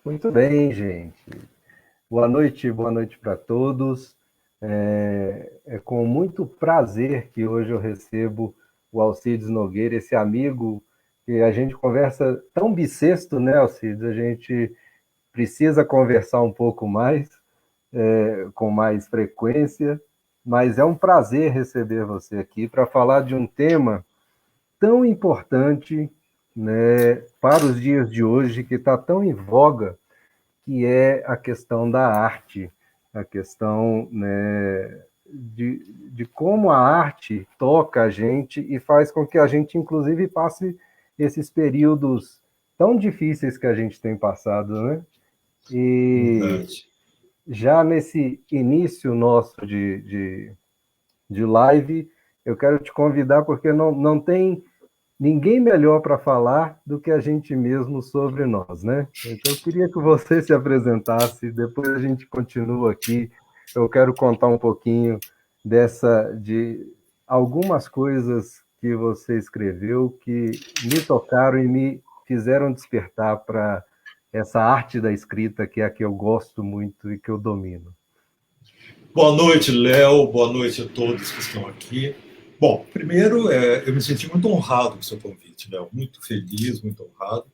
Muito bem, gente. Boa noite para todos. É com muito prazer que hoje eu recebo o Alcides Nogueira, esse amigo que a gente conversa tão bissexto, né, Alcides? A gente precisa conversar um pouco mais, com mais frequência, mas é um prazer receber você aqui para falar de um tema tão importante, né, para os dias de hoje, que está tão em voga, que é a questão da arte, a questão, né, de como a arte toca a gente e faz com que a gente, inclusive, passe esses períodos tão difíceis que a gente tem passado, né? E Verdade. já nesse início nosso de live, eu quero te convidar, porque não tem ninguém melhor para falar do que a gente mesmo sobre nós, né? Então, eu queria que você se apresentasse, depois a gente continua aqui. Eu quero contar um pouquinho de algumas coisas que você escreveu que me tocaram e me fizeram despertar para essa arte da escrita, que é a que eu gosto muito e que eu domino. Boa noite, Léo. Boa noite a todos que estão aqui. Bom, primeiro, eu me senti muito honrado com o seu convite, Léo. Muito feliz, muito honrado.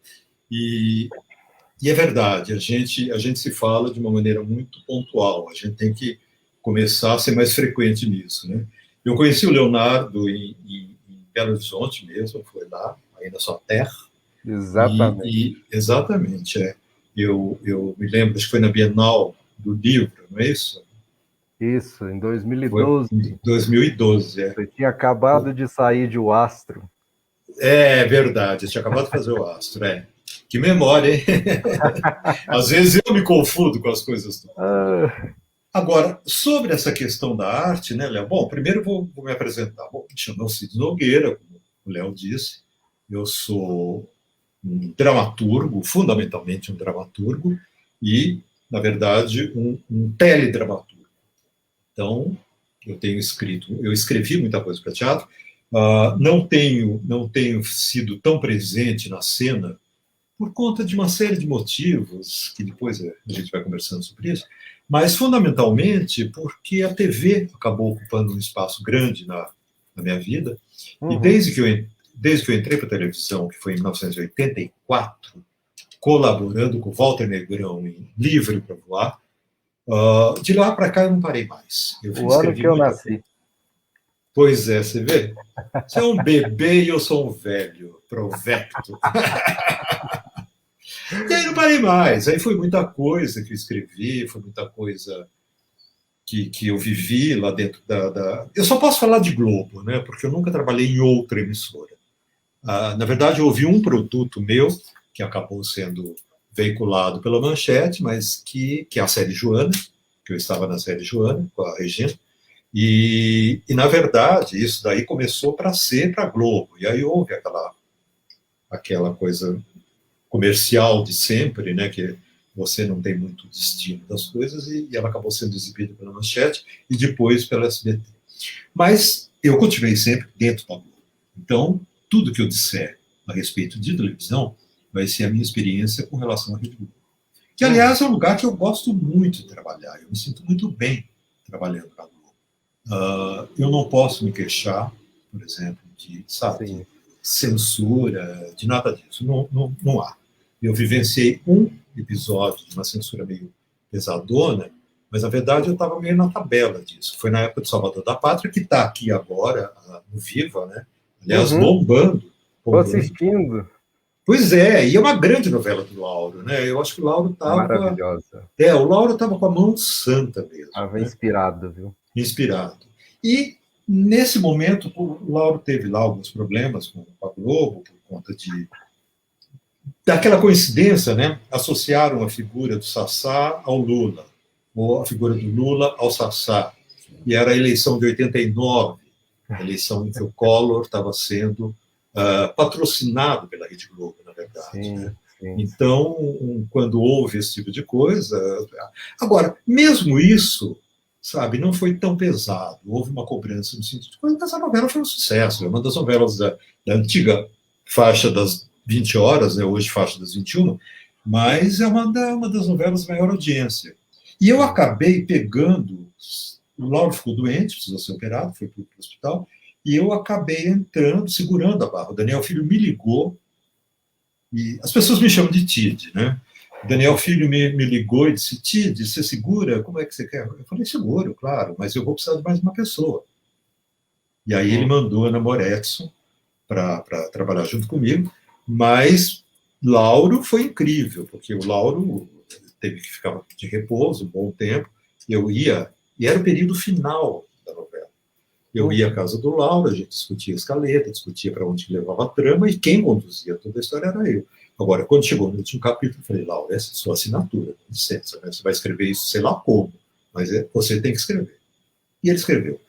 E, e é verdade, a gente se fala de uma maneira muito pontual. A gente tem que começar a ser mais frequente nisso, né? Eu conheci o Leonardo em Belo Horizonte mesmo, foi lá, aí na sua terra. Exatamente. Exatamente, é. Eu me lembro, acho que foi na Bienal do Livro, não é isso? Isso, em Foi 2012, em 2012, é. eu tinha acabado de sair de O Astro. É verdade, eu tinha acabado de fazer o Astro, é. Que memória, hein? Às vezes eu me confundo com as coisas todas. Ah, Agora, sobre essa questão da arte, né, Léo? Bom, primeiro vou me apresentar. Bom, me chamo Cid Nogueira, como o Léo disse. Eu sou um dramaturgo, fundamentalmente um dramaturgo, e, na verdade, um teledramaturgo. Então, eu escrevi muita coisa para teatro. Não tenho sido tão presente na cena por conta de uma série de motivos, que depois a gente vai conversando sobre isso, mas fundamentalmente porque a TV acabou ocupando um espaço grande na minha vida, e uhum. desde que eu entrei para a televisão, que foi em 1984, colaborando com Walter Negrão em Livre para Voar, de lá para cá eu não parei mais. Eu O ano que escrevi eu muita coisa. nasci. Pois é, você vê? Você é um bebê e eu sou um velho, provecto. E aí não parei mais. Aí foi muita coisa que eu escrevi, foi muita coisa que eu vivi lá dentro da. Eu só posso falar de Globo, né? Porque eu nunca trabalhei em outra emissora. Na verdade, eu ouvi um produto meu que acabou sendo veiculado pela Manchete, mas que é a série Joana, que eu estava na série Joana com a Regina. Na verdade, isso daí começou para ser para a Globo. E aí houve aquela coisa comercial de sempre, né, que você não tem muito destino das coisas, e ela acabou sendo exibida pela Manchete e depois pela SBT. Mas eu continuei sempre dentro da Globo. Então, tudo que eu disser a respeito de televisão vai ser a minha experiência com relação à Rede Globo. Que, Uhum. aliás, é um lugar que eu gosto muito de trabalhar. Eu me sinto muito bem trabalhando na Globo. Eu não posso me queixar, por exemplo, de Sim. censura, de nada disso. Não há. Eu vivenciei um episódio de uma censura meio pesadona, mas na verdade eu estava meio na tabela disso. Foi na época do Salvador da Pátria, que está aqui agora, no Viva, né? Aliás, Uhum. bombando, Tô bombando. assistindo. Pois é, e é uma grande novela do Lauro, né? Eu acho que o Lauro estava. Maravilhosa. O Lauro estava com a mão santa mesmo, Tava né? inspirado, viu? Inspirado. E nesse momento, o Lauro teve lá alguns problemas com a Globo, por conta daquela coincidência, né? Associaram a figura do Sassá ao Lula, ou a figura do Lula ao Sassá. E era a eleição de 89, a eleição em que o Collor estava sendo patrocinado pela Rede Globo, na verdade, né? Sim, sim, sim. Então, quando houve esse tipo de coisa. Agora, mesmo isso, sabe, não foi tão pesado. Houve uma cobrança no sentido de que essa novela foi um sucesso. É uma das novelas da antiga faixa das 20 horas, né, hoje faixa das 21, mas é uma das novelas de maior audiência. E eu acabei pegando. O Lauro ficou doente, precisou ser operado, foi para o hospital, e eu acabei entrando, segurando a barra. O Daniel Filho me ligou, e as pessoas me chamam de Tid, né? O Daniel Filho me ligou e disse: Tid, você segura? Como é que você quer? Eu falei: seguro, claro, mas eu vou precisar de mais uma pessoa. E aí ele mandou a Ana Moretson para trabalhar junto comigo, mas Lauro foi incrível, porque o Lauro teve que ficar de repouso um bom tempo. Eu ia, e era o período final da novela. Eu ia à casa do Lauro, a gente discutia a escaleta, discutia para onde levava a trama, e quem conduzia toda a história era eu. Agora, quando chegou no último capítulo, eu falei: Lauro, essa é a sua assinatura, licença, né? Você vai escrever isso sei lá como, mas você tem que escrever. E ele escreveu.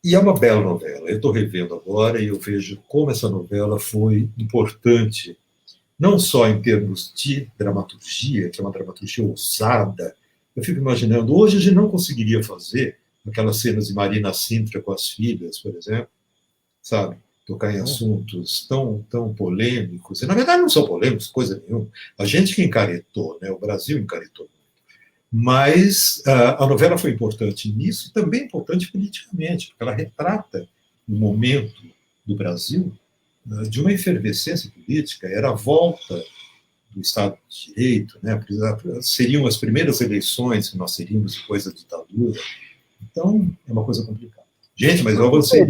E é uma bela novela. Eu estou revendo agora e eu vejo como essa novela foi importante, não só em termos de dramaturgia, que é uma dramaturgia ousada. Eu fico imaginando, hoje a gente não conseguiria fazer aquelas cenas de Marina Sintra com as filhas, por exemplo, sabe? Tocar em assuntos tão polêmicos. E, na verdade, não são polêmicos, coisa nenhuma. A gente que encaretou, né? O Brasil encaretou. Mas a novela foi importante nisso e também importante politicamente, porque ela retrata um momento do Brasil de uma efervescência política. Era a volta do Estado de Direito, né? Seriam as primeiras eleições que nós teríamos depois da ditadura. Então, é uma coisa complicada. Gente, mas eu avancei.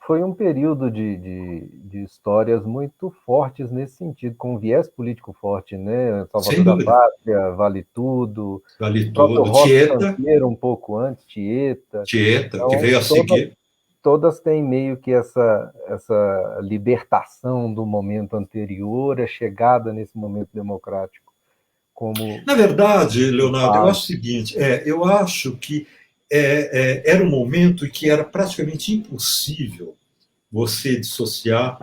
Foi um período de histórias muito fortes nesse sentido, com um viés político forte, né? Salvador da Pátria, Vale Tudo, Vale o próprio Tudo, Rock Tieta. Santeiro um pouco antes, Tieta. Tieta, que Então, veio a seguir. todas têm meio que essa libertação do momento anterior, a chegada nesse momento democrático. Na verdade, Leonardo, eu acho o seguinte: eu acho que era um momento em que era praticamente impossível você dissociar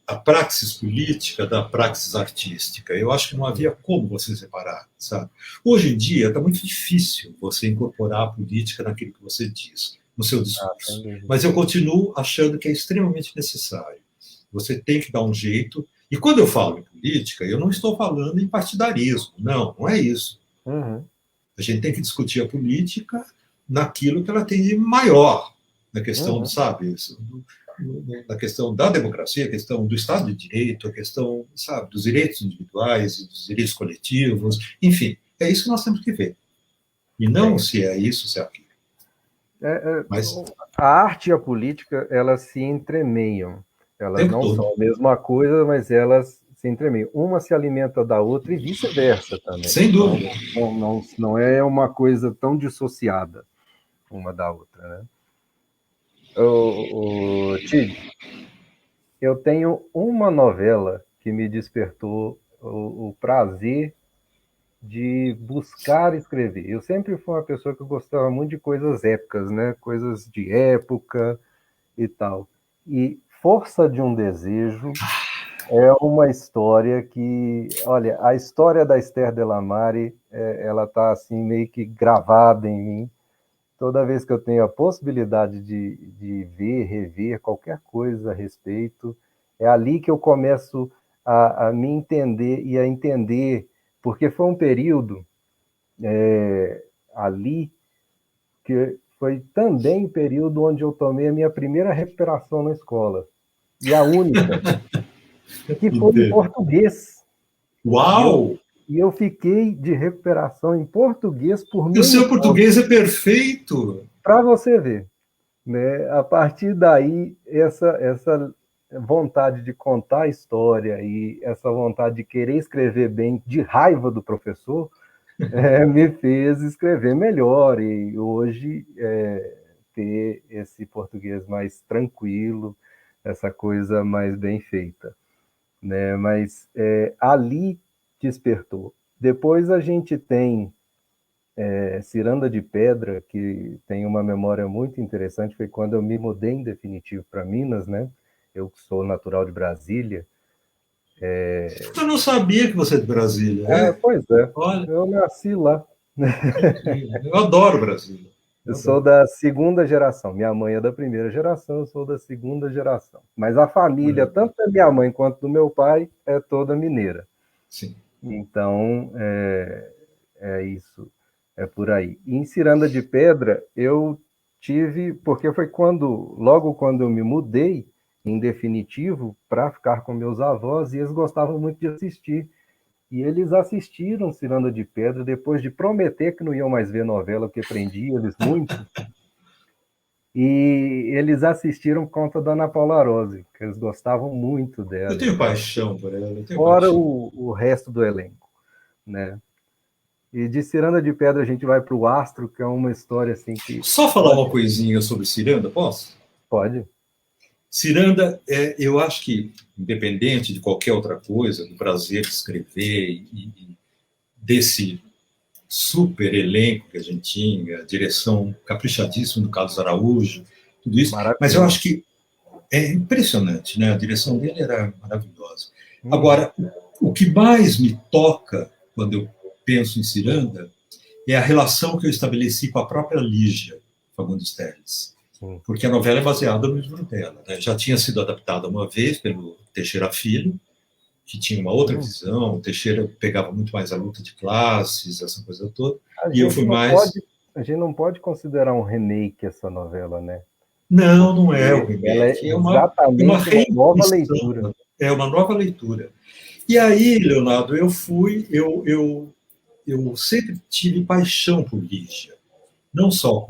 a praxis política da praxis artística. Eu acho que não havia como você separar, sabe? Hoje em dia está muito difícil você incorporar a política naquilo que você diz, no seu discurso. Mas eu continuo achando que é extremamente necessário. Você tem que dar um jeito. E quando eu falo em política, eu não estou falando em partidarismo. Não é isso. Uhum. A gente tem que discutir a política naquilo que ela tem de maior, na questão, sabe, na questão da democracia, a questão do Estado de Direito, a questão, sabe, dos direitos individuais, dos direitos coletivos, enfim, é isso que nós temos que ver. E não se é isso, se é aquilo. Mas a arte e a política, elas se entremeiam. Elas não são a mesma coisa, mas elas se entremeiam. Uma se alimenta da outra e vice-versa também. Sem dúvida. Não é uma coisa tão dissociada uma da outra, né? Tid, eu tenho uma novela que me despertou o prazer de buscar escrever. Eu sempre fui uma pessoa que gostava muito de coisas épicas, né? Coisas de época e tal. E Força de um Desejo é uma história que, olha, a história da Esther Delamare, ela está assim meio que gravada em mim. Toda vez que eu tenho a possibilidade de ver, rever qualquer coisa a respeito, é ali que eu começo a me entender e a entender, porque foi um período ali que foi também o período onde eu tomei a minha primeira recuperação na escola, e a única, que foi em português. Uau! E eu fiquei de recuperação em português por E o seu português é perfeito! Para você ver, né? A partir daí, essa vontade de contar a história e essa vontade de querer escrever bem, de raiva do professor, me fez escrever melhor. E hoje, ter esse português mais tranquilo, essa coisa mais bem feita, né? Mas ali despertou. Depois a gente tem Ciranda de Pedra, que tem uma memória muito interessante, foi quando eu me mudei em definitivo para Minas, né? Eu sou natural de Brasília. Eu não sabia que você é de Brasília. Pois é, Olha, eu nasci lá. eu adoro Brasília. Eu sou da segunda geração. Minha mãe é da primeira geração, eu sou da segunda geração. Mas a família, tanto da minha mãe quanto do meu pai, é toda mineira. Sim. Então, é isso, é por aí. E em Ciranda de Pedra, eu tive, porque foi logo quando eu me mudei, em definitivo, para ficar com meus avós, e eles gostavam muito de assistir. E eles assistiram Ciranda de Pedra, depois de prometer que não iam mais ver novela, porque prendia eles muito. E eles assistiram por conta da Ana Paula Rose, que eles gostavam muito Eu dela e tenho tal. paixão por ela, eu tenho Fora paixão. o resto do elenco, né? E de Ciranda de Pedra a gente vai para o Astro, que é uma história assim que Só falar pode, uma coisinha sobre Ciranda, posso? pode. Ciranda, eu acho que, independente de qualquer outra coisa, do prazer de escrever e desse super elenco que a gente tinha, direção caprichadíssima do Carlos Araújo, tudo isso, mas eu Maravilhoso. acho que é impressionante, né? A direção dele era maravilhosa. Uhum. Agora, o que mais me toca quando eu penso em Ciranda é a relação que eu estabeleci com a própria Lígia Fagundes Telles, Sim. porque a novela é baseada no livro dela. Né? Já tinha sido adaptada uma vez pelo Teixeira Filho, que tinha uma outra Uhum. visão. O Teixeira pegava muito mais a luta de classes, essa coisa toda, A e eu gente fui não mais. pode, a gente não pode considerar um remake essa novela, né? Não, não é o Porque ela é remake, é uma exatamente uma nova reinvenção, leitura. é uma nova leitura. E aí, Leonardo, eu sempre tive paixão por Lígia, não só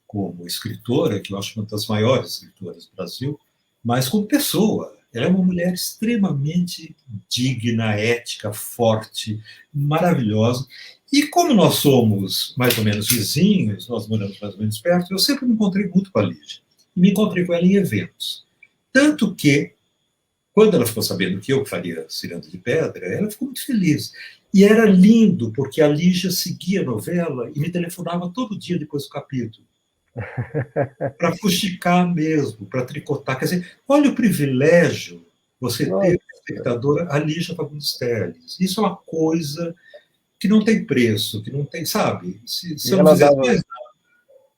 como escritora, que eu acho uma das maiores escritoras do Brasil, mas como pessoa. Ela é uma mulher extremamente digna, ética, forte, maravilhosa. E como nós somos mais ou menos vizinhos, nós moramos mais ou menos perto, eu sempre me encontrei muito com a Lígia. E me encontrei com ela em eventos. Tanto que, quando ela ficou sabendo que eu faria Ciranda de Pedra, ela ficou muito feliz. E era lindo, porque a Lígia seguia a novela e me telefonava todo dia depois do capítulo para fuxicar mesmo, para tricotar. Quer dizer, olha o privilégio você ter Nossa, uma espectadora a Lígia Fagundes Telles. Isso é uma coisa que não tem preço, que não tem, sabe? Se e eu não fizesse mais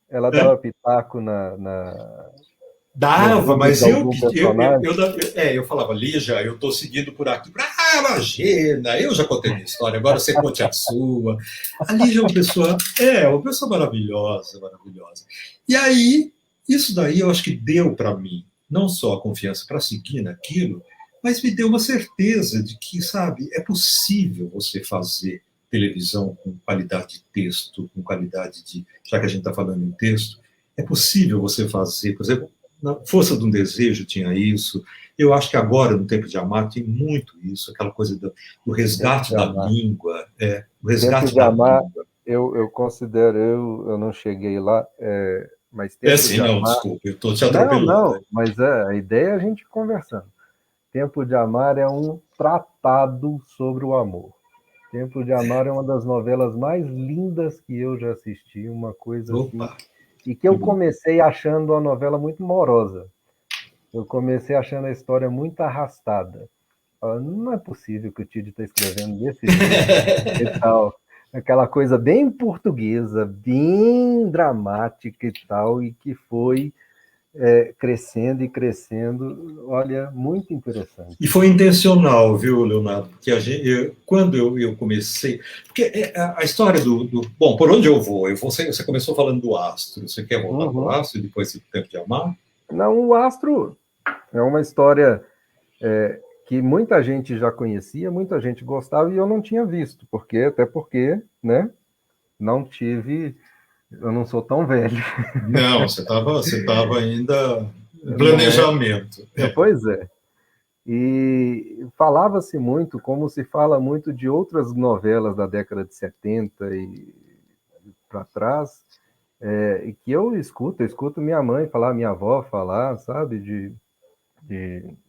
ela nada, dava pitaco no dava, jogo de mas algum personagem. eu falava, Lígia, eu estou seguindo por aqui. Imagina, eu já contei minha história, agora você conte a sua. A Lígia é uma pessoa maravilhosa, maravilhosa. E aí, isso daí eu acho que deu para mim, não só a confiança para seguir naquilo, mas me deu uma certeza de que, sabe, é possível você fazer televisão com qualidade de texto, com qualidade de. Já que a gente está falando em texto, é possível você fazer, por exemplo, na Força de um Desejo tinha isso. Eu acho que agora, no Tempo de Amar, tem muito isso, aquela coisa do Tempo resgate de da Amar. língua, o Tempo resgate de da Amar, língua. eu considero, eu não cheguei lá, mas É Tempo assim, de não, Amar. desculpa, eu estou te Não, atropelando. não, mas a ideia é a gente conversando. Tempo de Amar é um tratado sobre o amor. Tempo de Amar é uma das novelas mais lindas que eu já assisti, uma coisa assim, Opa, e que que eu bom. comecei achando a novela muito morosa. Eu comecei achando a história muito arrastada. Não é possível que o Tite está escrevendo desse jeito e tal. Aquela coisa bem portuguesa, bem dramática e tal, e que foi crescendo e crescendo. Olha, muito interessante. E foi intencional, viu, Leonardo? Porque quando eu comecei. Porque a história Bom, por onde eu vou? Você começou falando do astro. Você quer voltar para o Uhum. astro e depois do Tempo de Amar? Não, o Astro é uma história que muita gente já conhecia, muita gente gostava e eu não tinha visto, até porque, né, não tive, eu não sou tão velho, Não, você tava ainda em não é? planejamento. Pois é. E falava-se muito, como se fala muito de outras novelas da década de 70 e para trás, e que eu escuto minha mãe falar, minha avó falar, sabe, de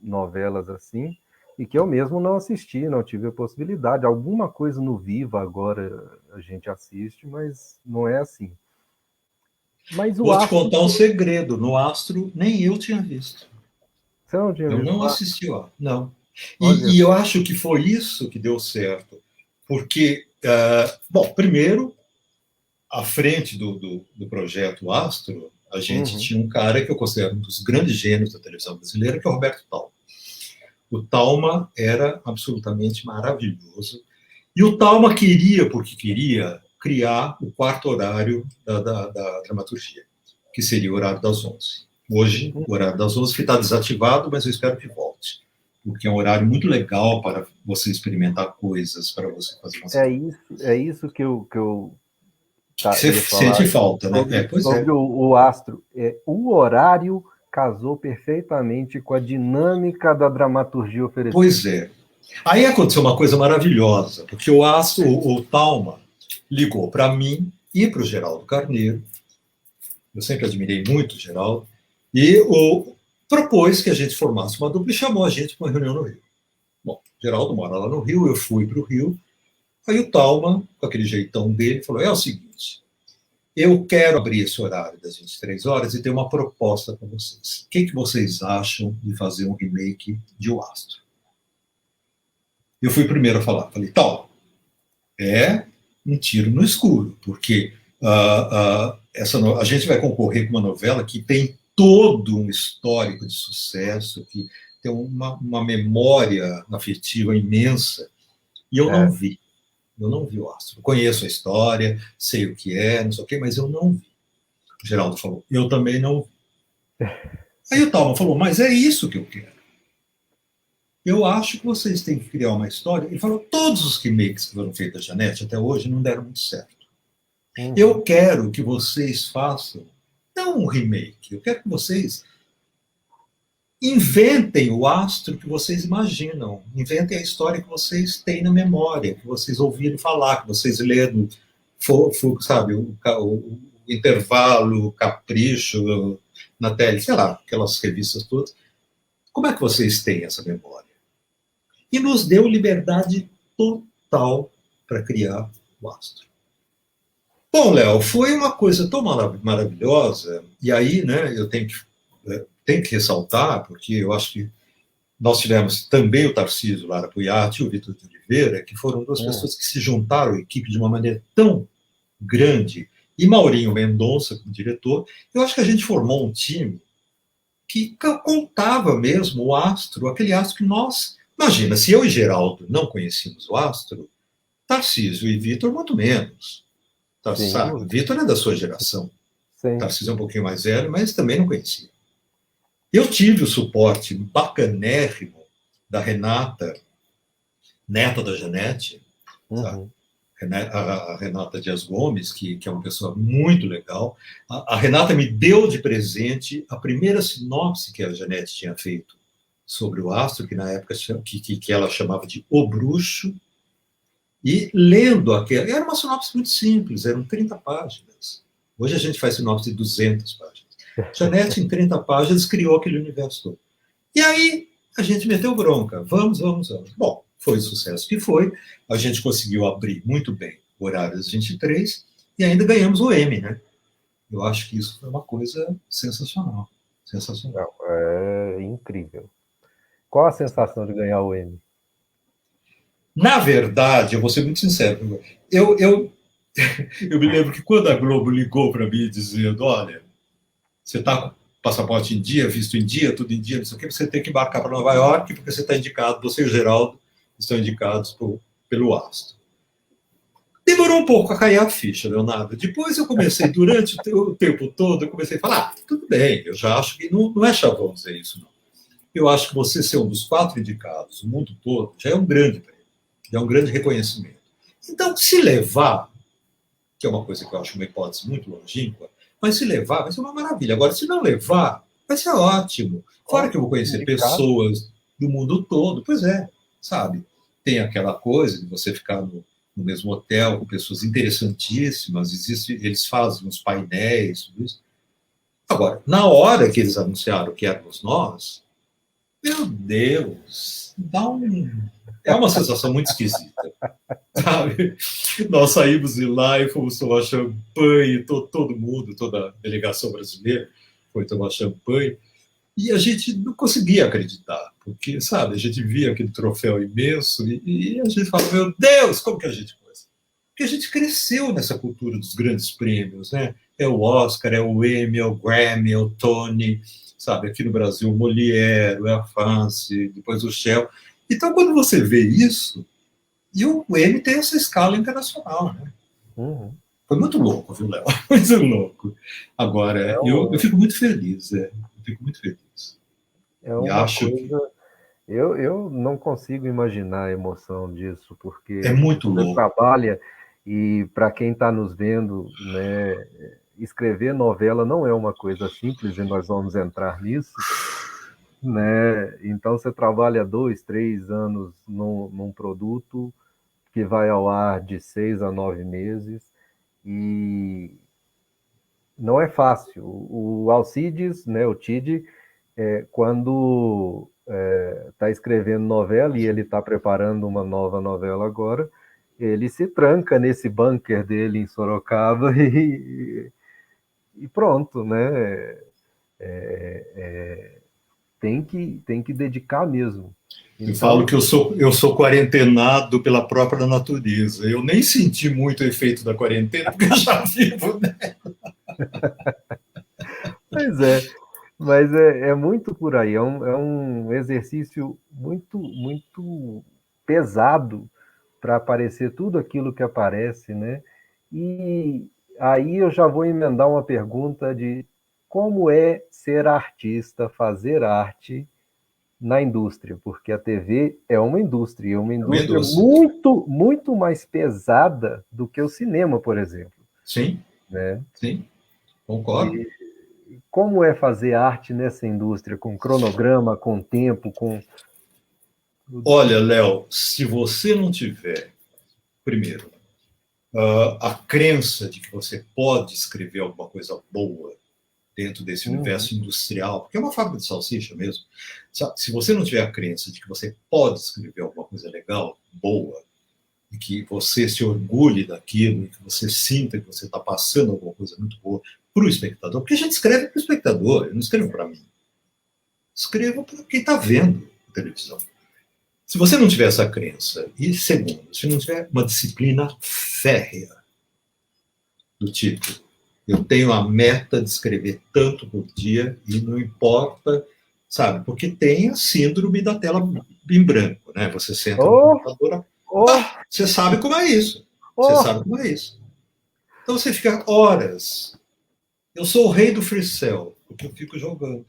novelas assim, e que eu mesmo não assisti, não tive a possibilidade. Alguma coisa no Viva agora a gente assiste, mas não é assim. Mas o Vou te Astro, contar um segredo. No Astro, nem eu tinha visto. você não tinha Eu visto não o Astro? assisti lá, não. Olha, E eu acho que foi isso que deu certo. Porque, bom, primeiro, à frente do projeto Astro, a gente uhum, tinha um cara que eu considero um dos grandes gênios da televisão brasileira, que é o Roberto Talma. O Talma era absolutamente maravilhoso. E o Talma queria, porque queria, criar o quarto horário da dramaturgia, que seria o horário das 11. Hoje, o horário das 11 está desativado, mas eu espero que volte, porque é um horário muito legal para você experimentar coisas, para você fazer umas É isso que eu você ia falar sente falta, né? Pois é. sobre o astro. O horário casou perfeitamente com a dinâmica da dramaturgia oferecida. Pois é. Aí aconteceu uma coisa maravilhosa, porque o Astro, o Talma, ligou para mim e para o Geraldo Carneiro. Eu sempre admirei muito o Geraldo. E propôs que a gente formasse uma dupla e chamou a gente para uma reunião no Rio. Bom, o Geraldo mora lá no Rio, eu fui para o Rio. Aí o Talma, com aquele jeitão dele, falou: é o seguinte, eu quero abrir esse horário das 23 horas e ter uma proposta para vocês. O que vocês acham de fazer um remake de O Astro? Eu fui o primeiro a falar. Falei, tal, é um tiro no escuro, porque a gente vai concorrer com uma novela que tem todo um histórico de sucesso, que tem uma memória afetiva imensa, e eu não vi. Eu não vi o Astro. Eu conheço a história, sei o que é, não sei o quê, mas eu não vi. O Geraldo falou, eu também não vi. Aí o Talma falou, mas é isso que eu quero. Eu acho que vocês têm que criar uma história. Ele falou, todos os remakes que foram feitos da Janete até hoje não deram muito certo. Eu quero que vocês façam, não um remake, eu quero que vocês inventem o astro que vocês imaginam, inventem a história que vocês têm na memória, que vocês ouviram falar, que vocês leram, sabe, o intervalo, o capricho na tele, sei lá, aquelas revistas todas. Como é que vocês têm essa memória? E nos deu liberdade total para criar o astro. Bom, Léo, foi uma coisa tão maravilhosa, e aí, né, eu tenho que ressaltar, porque eu acho que nós tivemos também o Tarcísio Lara Puiati e o Vitor de Oliveira, que foram duas pessoas que se juntaram à equipe de uma maneira tão grande, e Maurinho Mendonça como diretor. Eu acho que a gente formou um time que contava mesmo o astro, aquele astro que nós... Imagina, se eu e Geraldo não conhecíamos o astro, Tarcísio e Vitor muito menos. Sabe? Vitor é da sua geração. Sim. Tarcísio é um pouquinho mais velho, mas também não conhecia. Eu tive o suporte bacanérrimo da Renata, neta da Janete, a Renata Dias Gomes, que é uma pessoa muito legal. A Renata me deu de presente a primeira sinopse que a Janete tinha feito sobre o astro, que na época que ela chamava de O Bruxo, e lendo aquela... Era uma sinopse muito simples, eram 30 páginas. Hoje a gente faz sinopse de 200 páginas. Janete, em 30 páginas, criou aquele universo todo. E aí a gente meteu bronca. Vamos. Bom, foi o sucesso que foi. A gente conseguiu abrir muito bem o horário das 23 e ainda ganhamos o M, né? Eu acho que isso foi uma coisa sensacional. Sensacional. É incrível. Qual a sensação de ganhar o M? Na verdade, eu vou ser muito sincero, eu me lembro que quando a Globo ligou para mim dizendo, olha, você está com passaporte em dia, visto em dia, tudo em dia, não sei o que, você tem que embarcar para Nova York porque você está indicado, você e o Geraldo estão indicados pelo astro. Demorou um pouco a cair a ficha, Leonardo. Depois eu comecei, durante o tempo todo, eu comecei a falar, tudo bem, eu já acho que não é chavão dizer isso, não. Eu acho que você ser um dos 4 indicados, o mundo todo, já é um grande prêmio. É um grande reconhecimento. Então, se levar, que é uma coisa que eu acho uma hipótese muito longínqua, mas se levar, vai ser uma maravilha. Agora, se não levar, vai ser ótimo. Fora que eu vou conhecer pessoas do mundo todo. Pois é, sabe? Tem aquela coisa de você ficar no mesmo hotel com pessoas interessantíssimas, eles fazem uns painéis, tudo isso. Agora, na hora que eles anunciaram que éramos nós, meu Deus, é uma sensação muito esquisita, sabe? Nós saímos de lá e fomos tomar champanhe, todo mundo, toda a delegação brasileira foi tomar champanhe, e a gente não conseguia acreditar, porque, sabe, a gente via aquele troféu imenso e a gente falava, meu Deus, como que a gente faz? Porque a gente cresceu nessa cultura dos grandes prêmios, né? É o Oscar, é o Emmy, é o Grammy, é o Tony, sabe? Aqui no Brasil, o Molière, é a France, depois o Shell. Então, quando você vê isso, E o M tem essa escala internacional, né? Uhum. Foi muito louco, viu, Léo? Muito louco. Agora, É, eu fico muito feliz, eu fico muito feliz. é E uma acho que coisa. Eu não consigo imaginar a emoção disso, é porque muito você louco. trabalha e, para quem está nos vendo, né, escrever novela não é uma coisa simples e nós vamos entrar nisso, né? Então você trabalha 2, 3 anos num produto que vai ao ar de 6 a 9 meses e não é fácil. O Alcides, né, o Tide, quando está escrevendo novela e ele está preparando uma nova novela agora, ele se tranca nesse bunker dele em Sorocaba e pronto, né? Tem que dedicar mesmo. Eu falo Então, que eu sou quarentenado pela própria natureza. Eu nem senti muito o efeito da quarentena, porque eu já vivo, né? pois é, mas é muito por aí, é um exercício muito, muito pesado para aparecer tudo aquilo que aparece, né? E aí eu já vou emendar uma pergunta de como é ser artista, fazer arte na indústria, porque a TV é uma É uma indústria indústria. muito, muito mais pesada do que o cinema, por exemplo, Sim, né? sim, concordo. E como é fazer arte nessa indústria, com cronograma, com tempo, com tudo? Olha, Léo, se você não tiver, primeiro, a crença de que você pode escrever alguma coisa boa dentro desse Uhum. universo industrial, porque é uma fábrica de salsicha mesmo, se você não tiver a crença de que você pode escrever alguma coisa legal, boa, e que você se orgulhe daquilo, e que você sinta que você está passando alguma coisa muito boa para o espectador, porque a gente escreve para o espectador, eu não escrevo para mim, escrevo para quem está vendo a televisão. Se você não tiver essa crença, e segundo, se não tiver uma disciplina férrea, do tipo, eu tenho a meta de escrever tanto por dia e não importa, sabe? Porque tem a síndrome da tela em branco, né? Você senta no Oh, computador, oh, você sabe como é isso. Você oh! sabe como é isso. Então você fica horas. Eu sou o rei do free cell, porque eu fico jogando,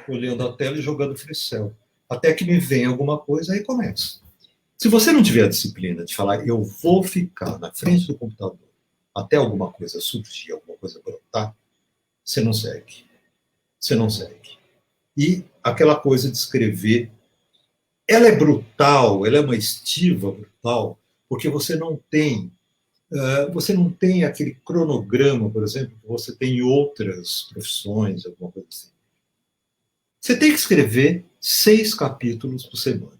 olhando a tela e jogando free cell. Até que me vem alguma coisa e começa. Se você não tiver a disciplina de falar, eu vou ficar na frente do computador até alguma coisa surgir, alguma coisa brotar, você não segue. Você não segue. E aquela coisa de escrever, ela é brutal, ela é uma estiva brutal, porque você não tem aquele cronograma, por exemplo, que você tem em outras profissões, alguma coisa assim. Você tem que escrever 6 capítulos por semana.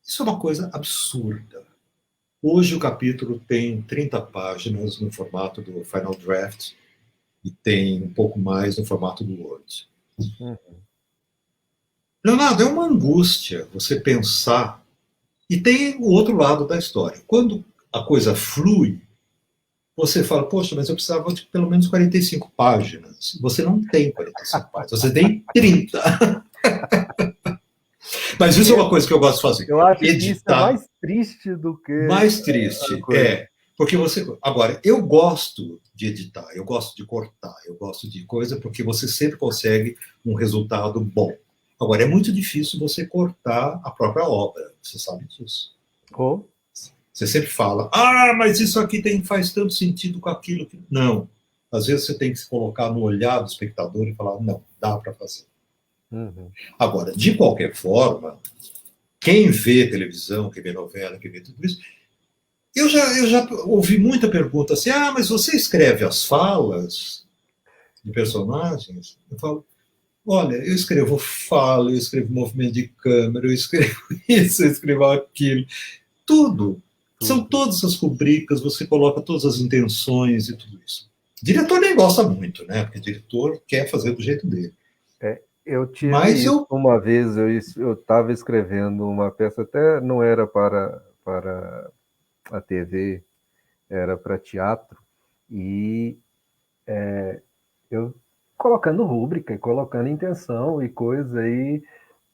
Isso é uma coisa absurda. Hoje o capítulo tem 30 páginas no formato do Final Draft e tem um pouco mais no formato do Word. Uhum. Leonardo, é uma angústia você pensar. E tem o outro lado da história. Quando a coisa flui, você fala, poxa, mas eu precisava de pelo menos 45 páginas. Você não tem 45 páginas, você tem 30. Mas isso é uma coisa que eu gosto de fazer. Eu acho que isso é Editar. mais triste do que Mais a triste coisa. porque você. Agora, eu gosto de editar, eu gosto de cortar, eu gosto de coisa, porque você sempre consegue um resultado bom. Agora, é muito difícil você cortar a própria obra, você sabe disso. Oh, Você sempre fala, mas isso aqui faz tanto sentido com aquilo. Não. Às vezes você tem que se colocar no olhar do espectador e falar, não, dá para fazer. uhum. Agora, de qualquer forma, quem vê televisão, quem vê novela, quem vê tudo isso, eu já ouvi muita pergunta assim, mas você escreve as falas de personagens? Eu falo, olha, eu escrevo fala, eu escrevo movimento de câmera, eu escrevo isso, eu escrevo aquilo. Tudo. São Tudo. todas as rubricas, você coloca todas as intenções e tudo isso. Diretor nem gosta muito, né? Porque diretor quer fazer do jeito dele. Eu Mas tive isso eu. uma vez, eu estava escrevendo uma peça, até não era para a TV, era para teatro, e eu colocando rúbrica, e colocando intenção e coisa, aí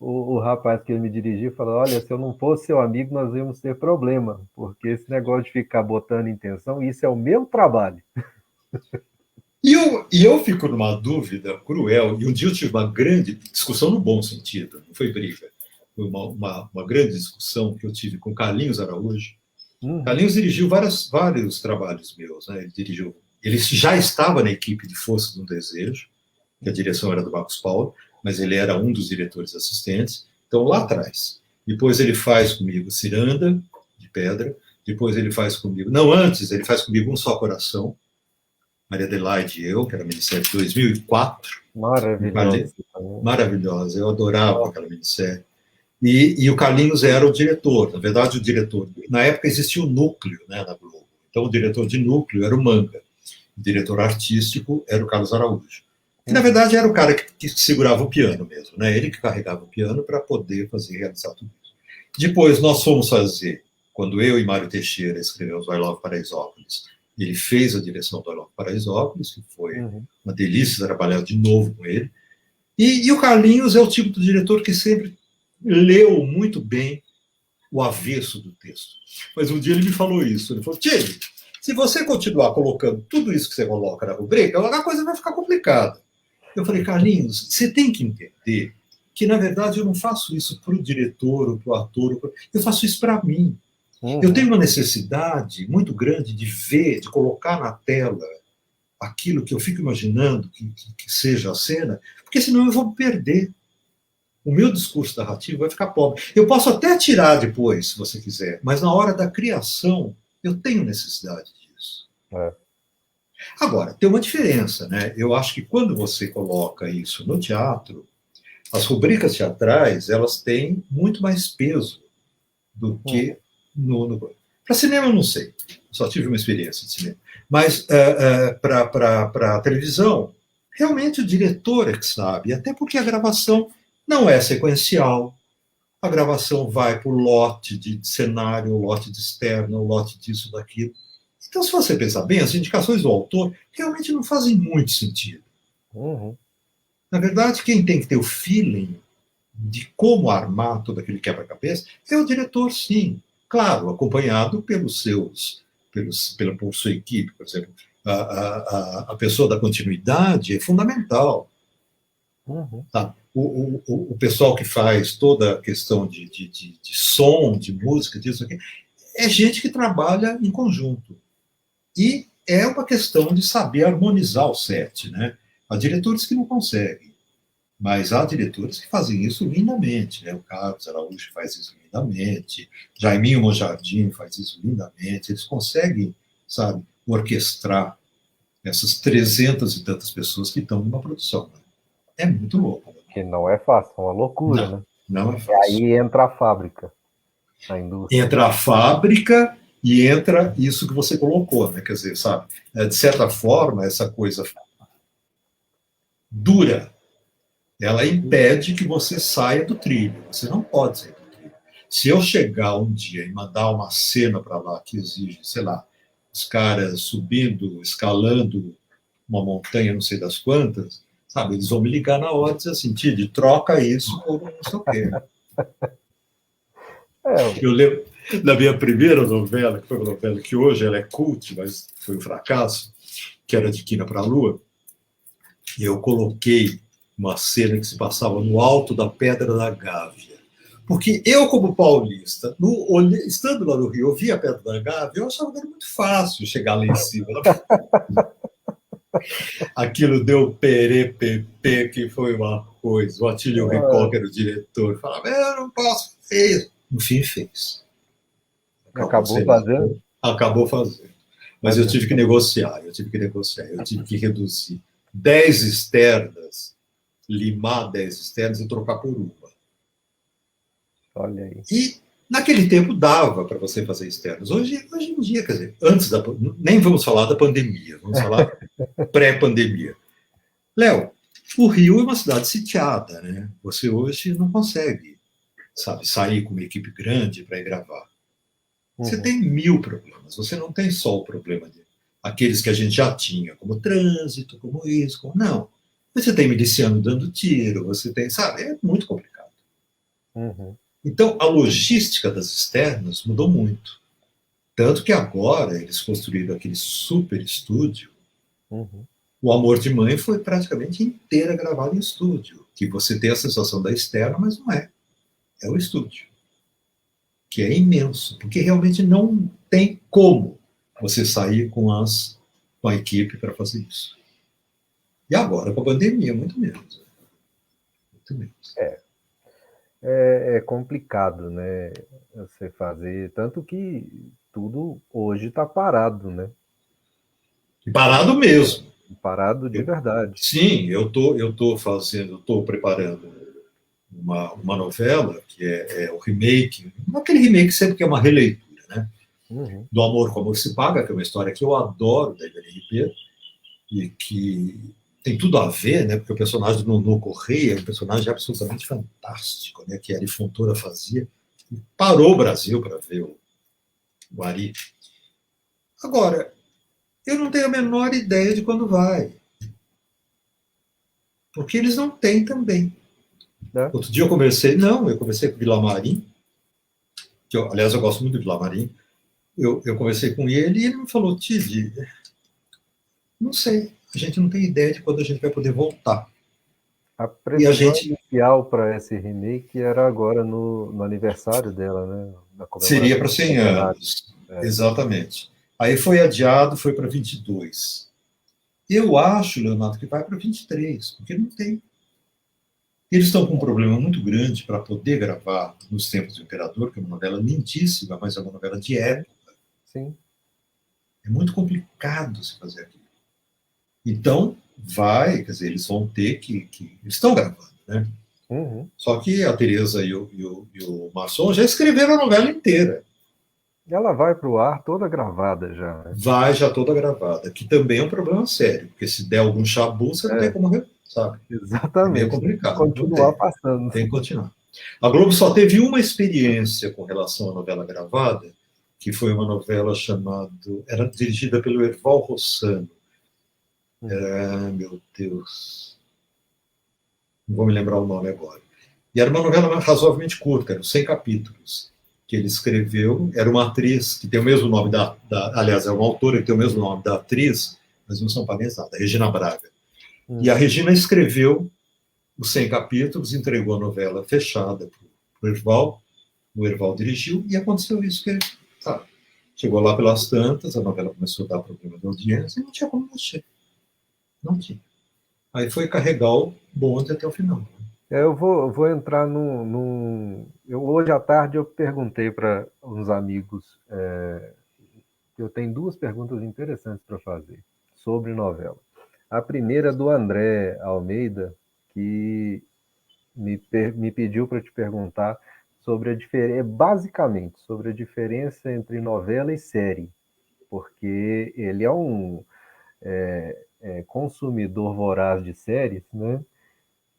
o rapaz que ele me dirigiu falou: olha, se eu não fosse seu amigo, nós íamos ter problema, porque esse negócio de ficar botando intenção, isso é o meu trabalho. E eu fico numa dúvida cruel, e um dia eu tive uma grande discussão no bom sentido, não foi briga, foi uma grande discussão que eu tive com Carlinhos Araújo. Uhum. Carlinhos dirigiu vários trabalhos meus, né? Ele já estava na equipe de Força do Desejo, que a direção era do Marcos Paulo, mas ele era um dos diretores assistentes, então lá atrás. Depois ele faz comigo Ciranda, de Pedra, depois ele faz comigo, não, antes, ele faz comigo Um Só Coração, Maria Adelaide e eu, que era a minissérie de 2004. Maravilhoso. Maravilhosa, eu adorava aquela minissérie. E o Carlinhos era o diretor, na verdade, o diretor. Na época existia o núcleo, né, na Globo. Então, o diretor de núcleo era o Manga. O diretor artístico era o Carlos Araújo. Que, na verdade, era o cara que segurava o piano mesmo, né? Ele que carregava o piano para poder realizar tudo isso. Depois, nós fomos fazer, quando eu e Mário Teixeira escrevemos I Love Paraisópolis, ele fez a direção do I Love Paraisópolis, que foi uma delícia trabalhar de novo com ele. E o Carlinhos é o tipo de diretor que sempre leu muito bem o avesso do texto. Mas um dia ele me falou isso. Ele falou: Tchê, se você continuar colocando tudo isso que você coloca na rubrica, a coisa vai ficar complicada. Eu falei: Carlinhos, você tem que entender que, na verdade, eu não faço isso para o diretor ou para o ator, eu faço isso para mim. Eu tenho uma necessidade muito grande de ver, de colocar na tela aquilo que eu fico imaginando que seja a cena, porque senão eu vou me perder. O meu discurso narrativo vai ficar pobre. Eu posso até tirar depois, se você quiser, mas na hora da criação, eu tenho necessidade disso. Agora, tem uma diferença, né? Eu acho que quando você coloca isso no teatro, as rubricas teatrais, elas têm muito mais peso do que para cinema, eu não sei. Só tive uma experiência de cinema. Mas para televisão, realmente o diretor é que sabe, até porque a gravação não é sequencial. A gravação vai por lote de cenário, lote de externo, lote disso, daquilo. Então, se você pensar bem, as indicações do autor realmente não fazem muito sentido. Na verdade, quem tem que ter o feeling de como armar todo aquele quebra-cabeça é o diretor, sim. Claro, acompanhado por sua equipe, por exemplo. A pessoa da continuidade é fundamental. Tá? O pessoal que faz toda a questão de som, de música, disso aqui, é gente que trabalha em conjunto. E é uma questão de saber harmonizar o set, né? Há diretores que não conseguem, mas há diretores que fazem isso lindamente, né? O Carlos Araújo faz isso lindamente, Jaiminho Monjardim faz isso lindamente, eles conseguem, sabe, orquestrar essas 300 e tantas pessoas que estão numa produção, né? É muito louco. Que não é fácil, é uma loucura, né? Não é fácil. E aí entra a fábrica, a indústria. Entra a fábrica e entra isso que você colocou, né? Quer dizer, sabe, de certa forma, essa coisa dura, ela impede que você saia do trilho. Você não pode sair do trilho. Se eu chegar um dia e mandar uma cena para lá que exige, sei lá, os caras subindo, escalando uma montanha, não sei das quantas, sabe, eles vão me ligar na hora e dizer assim: Tid, troca isso por não sei o quê. Eu lembro da minha primeira novela, que foi uma novela que hoje ela é cult, mas foi um fracasso, que era De Quina para a Lua, e eu coloquei uma cena que se passava no alto da Pedra da Gávea. Porque eu, como paulista, estando lá no Rio, eu via a Pedra da Gávea, eu achava que era muito fácil chegar lá em cima. Aquilo deu perê-pepê, que foi uma coisa. O Atílio Ricó, que era o diretor, falava: eu não posso fazer isso. No fim, fez. Acabou fazendo? Acabou fazendo. Mas eu tive que negociar, eu tive que reduzir 10 externas, limar 10 externas e trocar por uma. Olha aí. E naquele tempo dava para você fazer externos. Hoje em dia, quer dizer, nem vamos falar da pandemia, vamos falar pré-pandemia. Léo, o Rio é uma cidade sitiada, né? Você hoje não consegue, sabe, sair com uma equipe grande para ir gravar. Você tem 1000 problemas. Você não tem só o problema de aqueles que a gente já tinha, como trânsito, como isso, como... Não. Você tem miliciano dando tiro, você tem, sabe, é muito complicado. Uhum. Então, a logística das externas mudou muito. Tanto que agora eles construíram aquele super estúdio. Uhum. O Amor de Mãe foi praticamente inteira gravada em estúdio. Que você tem a sensação da externa, mas não é. É o estúdio. Que é imenso. Porque realmente não tem como você sair com a equipe para fazer isso. E agora, com a pandemia, muito menos. Muito menos. É complicado, né? Você fazer. Tanto que tudo hoje está parado, né? E parado mesmo. Parado de Eu, verdade. sim, estou preparando uma novela que é o remake, aquele remake sempre que é uma releitura, né? Uhum. Do Amor como Se Paga, que é uma história que eu adoro da Ivani Ribeiro e que tem tudo a ver, né? Porque o personagem do Nuno Correia é um personagem absolutamente fantástico, né? Que a Ari Fontoura fazia. E parou o Brasil para ver o Ari. Agora, eu não tenho a menor ideia de quando vai, porque eles não têm também. Né? Outro dia eu conversei com o Vilamarim, aliás, eu gosto muito do Vilamarim. Eu conversei com ele e ele me falou, Tid, não sei, a gente não tem ideia de quando a gente vai poder voltar. A E a previsão gente inicial para esse remake era agora no aniversário dela, né? Na seria comemoração para do 100 centenário. anos, É. exatamente. Aí foi adiado, foi para 22. Eu acho, Leonardo, que vai para 23, porque não tem. Eles estão com um problema muito grande para poder gravar Nos Tempos do Imperador, que é uma novela lindíssima, mas é uma novela de época. Sim. É muito complicado se fazer aquilo. Então, vai, quer dizer, eles vão ter que eles estão gravando, né? Uhum. Só que a Tereza e o Masson já escreveram a novela inteira. Ela vai para o ar toda gravada já, né? Vai já toda gravada, que também é um problema sério, porque se der algum chabu, você não tem É, como, sabe? É meio exatamente. Tem que complicado, não continuar tem. passando. Tem que continuar. A Globo só teve uma experiência com relação à novela gravada, que foi uma novela chamada. Era dirigida pelo Erval Rossano. Uhum. Ah, meu Deus. Não vou me lembrar o nome agora. E era uma novela razoavelmente curta, eram 100 capítulos, que ele escreveu. Era uma atriz que tem o mesmo nome aliás, é uma autora que tem o mesmo nome da atriz, mas não são parentes nada, Regina Braga. E a Uhum. Regina escreveu os 100 capítulos, entregou a novela fechada para o Erval, o Erval dirigiu, e aconteceu isso que ele, sabe, chegou lá pelas tantas, a novela começou a dar problema de audiência e não tinha como mexer. Não tinha. Aí foi carregar o bonde até o final. Eu vou entrar hoje à tarde eu perguntei para uns amigos. Eu tenho duas perguntas interessantes para fazer sobre novela. A primeira é do André Almeida, que me pediu para te perguntar sobre a diferença, basicamente, sobre a diferença entre novela e série, porque ele é um consumidor voraz de séries, né?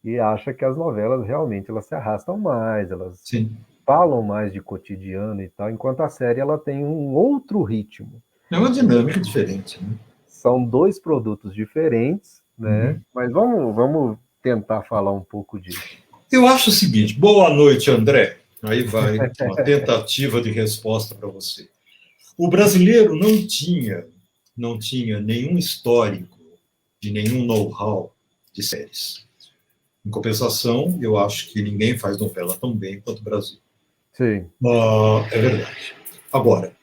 E acha que as novelas realmente elas se arrastam mais, elas Sim. falam mais de cotidiano e tal, enquanto a série ela tem um outro ritmo. É uma dinâmica diferente. Né? São dois produtos diferentes, né? Uhum. Mas vamos tentar falar um pouco disso. Eu acho o seguinte: boa noite, André. Aí vai uma tentativa de resposta para você. O brasileiro não tinha nenhum histórico e nenhum know-how de séries. Em compensação, eu acho que ninguém faz novela tão bem quanto o Brasil. Sim. É verdade. Agora,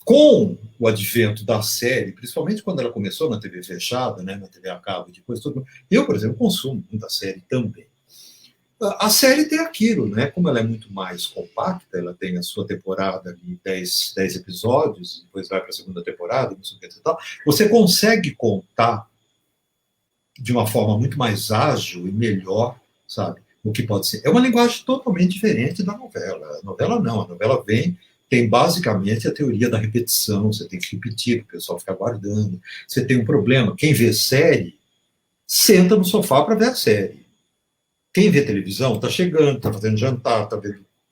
com o advento da série, principalmente quando ela começou na TV fechada, né, na TV a cabo, depois tudo, eu, por exemplo, consumo muita série também. A série tem aquilo, né? Como ela é muito mais compacta, ela tem a sua temporada de 10 episódios, depois vai para a segunda temporada, não sei o que e tal. Você consegue contar de uma forma muito mais ágil e melhor, sabe? O que pode ser. É uma linguagem totalmente diferente da novela. A novela não, a novela tem basicamente a teoria da repetição, você tem que repetir, o pessoal fica guardando. Você tem um problema, quem vê série, senta no sofá para ver a série. Quem vê televisão está chegando, está fazendo jantar, está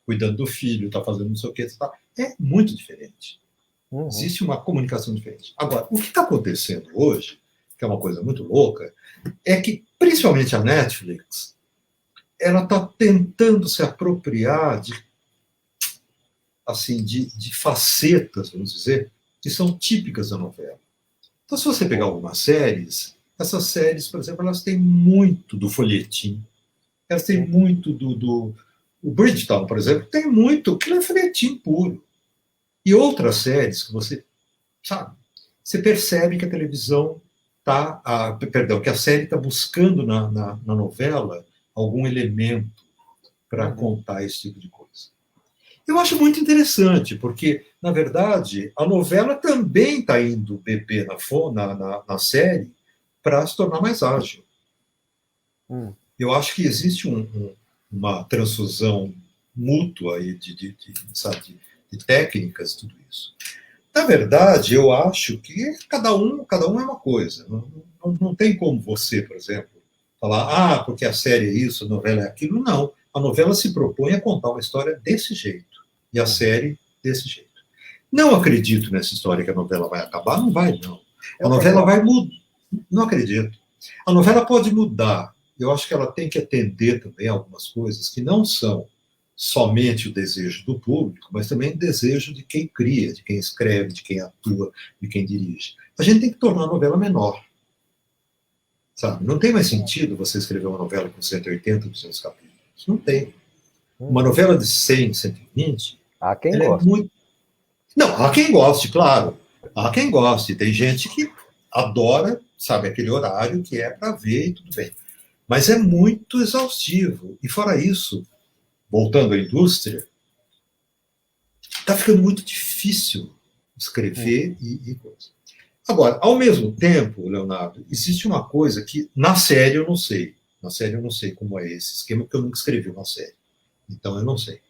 cuidando do filho, está fazendo não sei o que. Tá. É muito diferente. Uhum. Existe uma comunicação diferente. Agora, o que está acontecendo hoje, que é uma coisa muito louca, é que, principalmente a Netflix, ela está tentando se apropriar de, assim, de facetas, vamos dizer, que são típicas da novela. Então, se você pegar algumas séries, essas séries, por exemplo, elas têm muito do folhetim, elas têm muito o Bridgerton, por exemplo, tem muito, que é folhetim puro. E outras séries que você, sabe, você percebe que a televisão está, perdão, que a série está buscando na novela algum elemento para contar esse tipo de coisa. Eu acho muito interessante, porque, na verdade, a novela também está indo beber na série para se tornar mais ágil. Eu acho que existe uma transfusão mútua aí sabe, de técnicas e tudo isso. Na verdade, eu acho que cada um é uma coisa. Não tem como você, por exemplo, falar, porque a série é isso, a novela é aquilo. Não. A novela se propõe a contar uma história desse jeito. E a série desse jeito. Não acredito nessa história que a novela vai acabar. Não vai, não. A novela vai mudar. Não acredito. A novela pode mudar. Eu acho que ela tem que atender também algumas coisas que não são somente o desejo do público, mas também o desejo de quem cria, de quem escreve, de quem atua, de quem dirige. A gente tem que tornar a novela menor. Sabe? Não tem mais sentido você escrever uma novela com 180, 200 capítulos. Não tem. Uma novela de 100, 120, há quem ela goste. é muito... Não, há quem goste, claro. Há quem goste. Tem gente que adora, sabe, aquele horário que é para ver e tudo bem. Mas é muito exaustivo. E fora isso, voltando à indústria, está ficando muito difícil escrever e coisa. Agora, ao mesmo tempo, Leonardo, existe uma coisa que na série eu não sei. Na série eu não sei como é esse esquema, porque eu nunca escrevi uma série. Então eu não sei.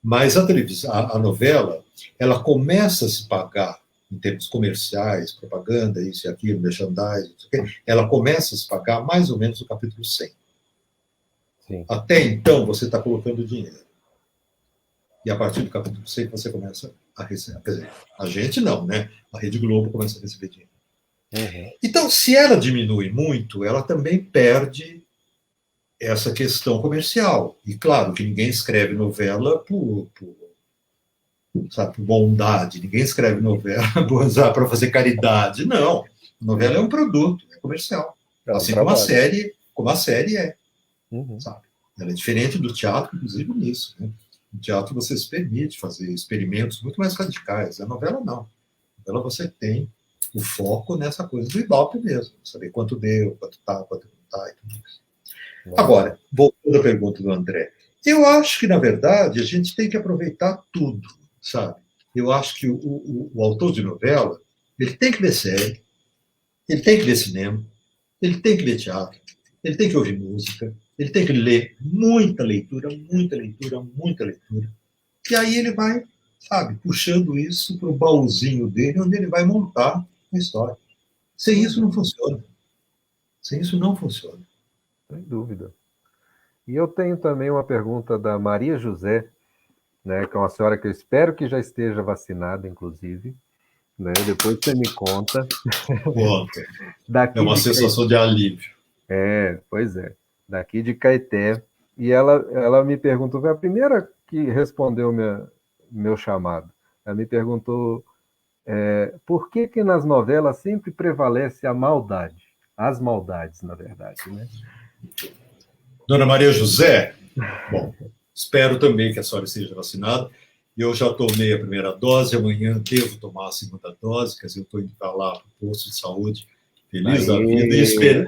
Mas a televisão, a novela, ela começa a se pagar em termos comerciais, propaganda, isso e aquilo, merchandising, ela começa a se pagar mais ou menos no capítulo 100. Sim. Até então, você está colocando dinheiro. E a partir do capítulo 100, você começa a receber. Quer dizer, a gente não, né? A Rede Globo começa a receber dinheiro. Então, se ela diminui muito, ela também perde essa questão comercial. E claro que ninguém escreve novela por bondade, ninguém escreve novela para fazer caridade. Não. A novela é um produto, é comercial. Assim como a série é. Sabe? Ela é diferente do teatro, inclusive nisso. Né? No teatro você se permite fazer experimentos muito mais radicais. A novela não. A novela você tem o foco nessa coisa do Ibope mesmo. Saber quanto deu, quanto não tá e tudo isso. Agora, voltando à pergunta do André, eu acho que, na verdade, a gente tem que aproveitar tudo, sabe? Eu acho que o autor de novela, ele tem que ver série, ele tem que ver cinema, ele tem que ver teatro, ele tem que ouvir música, ele tem que ler muita leitura, muita leitura, muita leitura. E aí ele vai, sabe, puxando isso para o baúzinho dele, onde ele vai montar a história. Sem isso não funciona. Sem isso não funciona. Sem dúvida. E eu tenho também uma pergunta da Maria José, né, que é uma senhora que eu espero que já esteja vacinada, inclusive. Né? Depois você me conta. Conta. É uma sensação de alívio. Pois é. Daqui de Caeté. E ela me perguntou, foi a primeira que respondeu meu chamado. Ela me perguntou por que nas novelas sempre prevalece a maldade? As maldades, na verdade, né? Dona Maria José, bom, espero também que a senhora seja vacinada. Eu já tomei a primeira dose, amanhã devo tomar a segunda dose, quer dizer, eu estou indo para lá, para o posto de saúde, feliz da vida, e espero.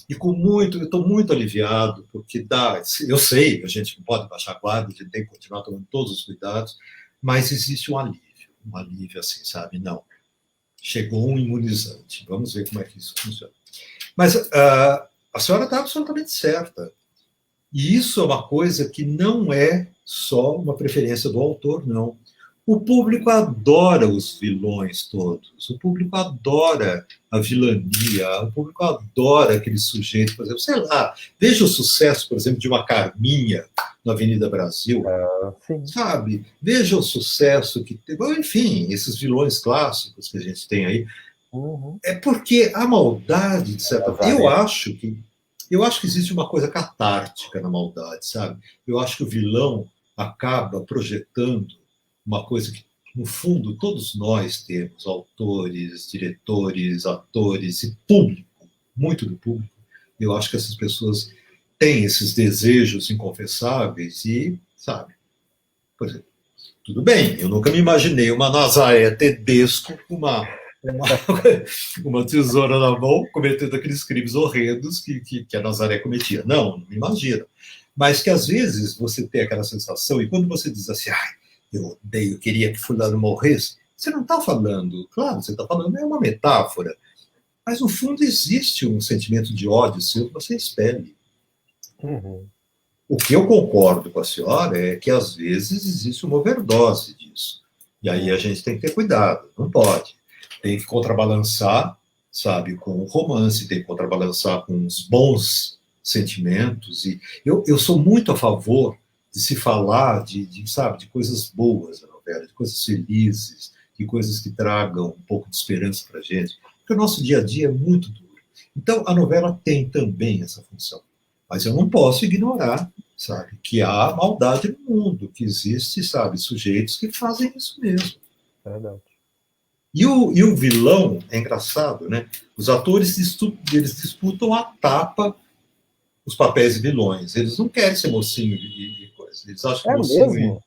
E eu estou muito aliviado, porque eu sei, a gente não pode baixar a guarda, a gente tem que continuar tomando todos os cuidados, mas existe um alívio assim, sabe? Não, chegou um imunizante, vamos ver como é que isso funciona. Mas a senhora está absolutamente certa. E isso é uma coisa que não é só uma preferência do autor, não. O público adora os vilões todos. O público adora a vilania. O público adora aquele sujeito, por exemplo, sei lá, veja o sucesso, por exemplo, de uma Carminha na Avenida Brasil. Sabe? Veja o sucesso que teve. Enfim, esses vilões clássicos que a gente tem aí. É porque a maldade, de certa forma, eu acho que Eu acho que existe uma coisa catártica na maldade, sabe? Eu acho que o vilão acaba projetando uma coisa que, no fundo, todos nós temos, autores, diretores, atores e público, muito do público. Eu acho que essas pessoas têm esses desejos inconfessáveis e, sabe, por exemplo, tudo bem, eu nunca me imaginei uma Nazaré Tedesco com uma, uma tesoura na mão, cometendo aqueles crimes horrendos que a Nazaré cometia. Não me imagino. Mas que às vezes você tem aquela sensação, e quando você diz assim, ai, eu odeio, eu queria que fulano morresse, você não está falando, claro, você está falando, é uma metáfora, mas no fundo existe um sentimento de ódio seu que você expele. Uhum. O que eu concordo com a senhora é que às vezes existe uma overdose disso. E aí a gente tem que ter cuidado, não pode. Tem que contrabalançar, sabe, com o romance, tem que contrabalançar com os bons sentimentos. E eu sou muito a favor de se falar sabe, de coisas boas na novela, de coisas felizes, de coisas que tragam um pouco de esperança para a gente, porque o nosso dia a dia é muito duro. Então, a novela tem também essa função. Mas eu não posso ignorar, sabe, que há maldade no mundo, que existe, sabe, sujeitos que fazem isso mesmo. Verdade. E o vilão, é engraçado, né? Os atores eles disputam a tapa os papéis de vilões. Eles não querem ser mocinho e coisa. Eles acham que É mocinho... mesmo?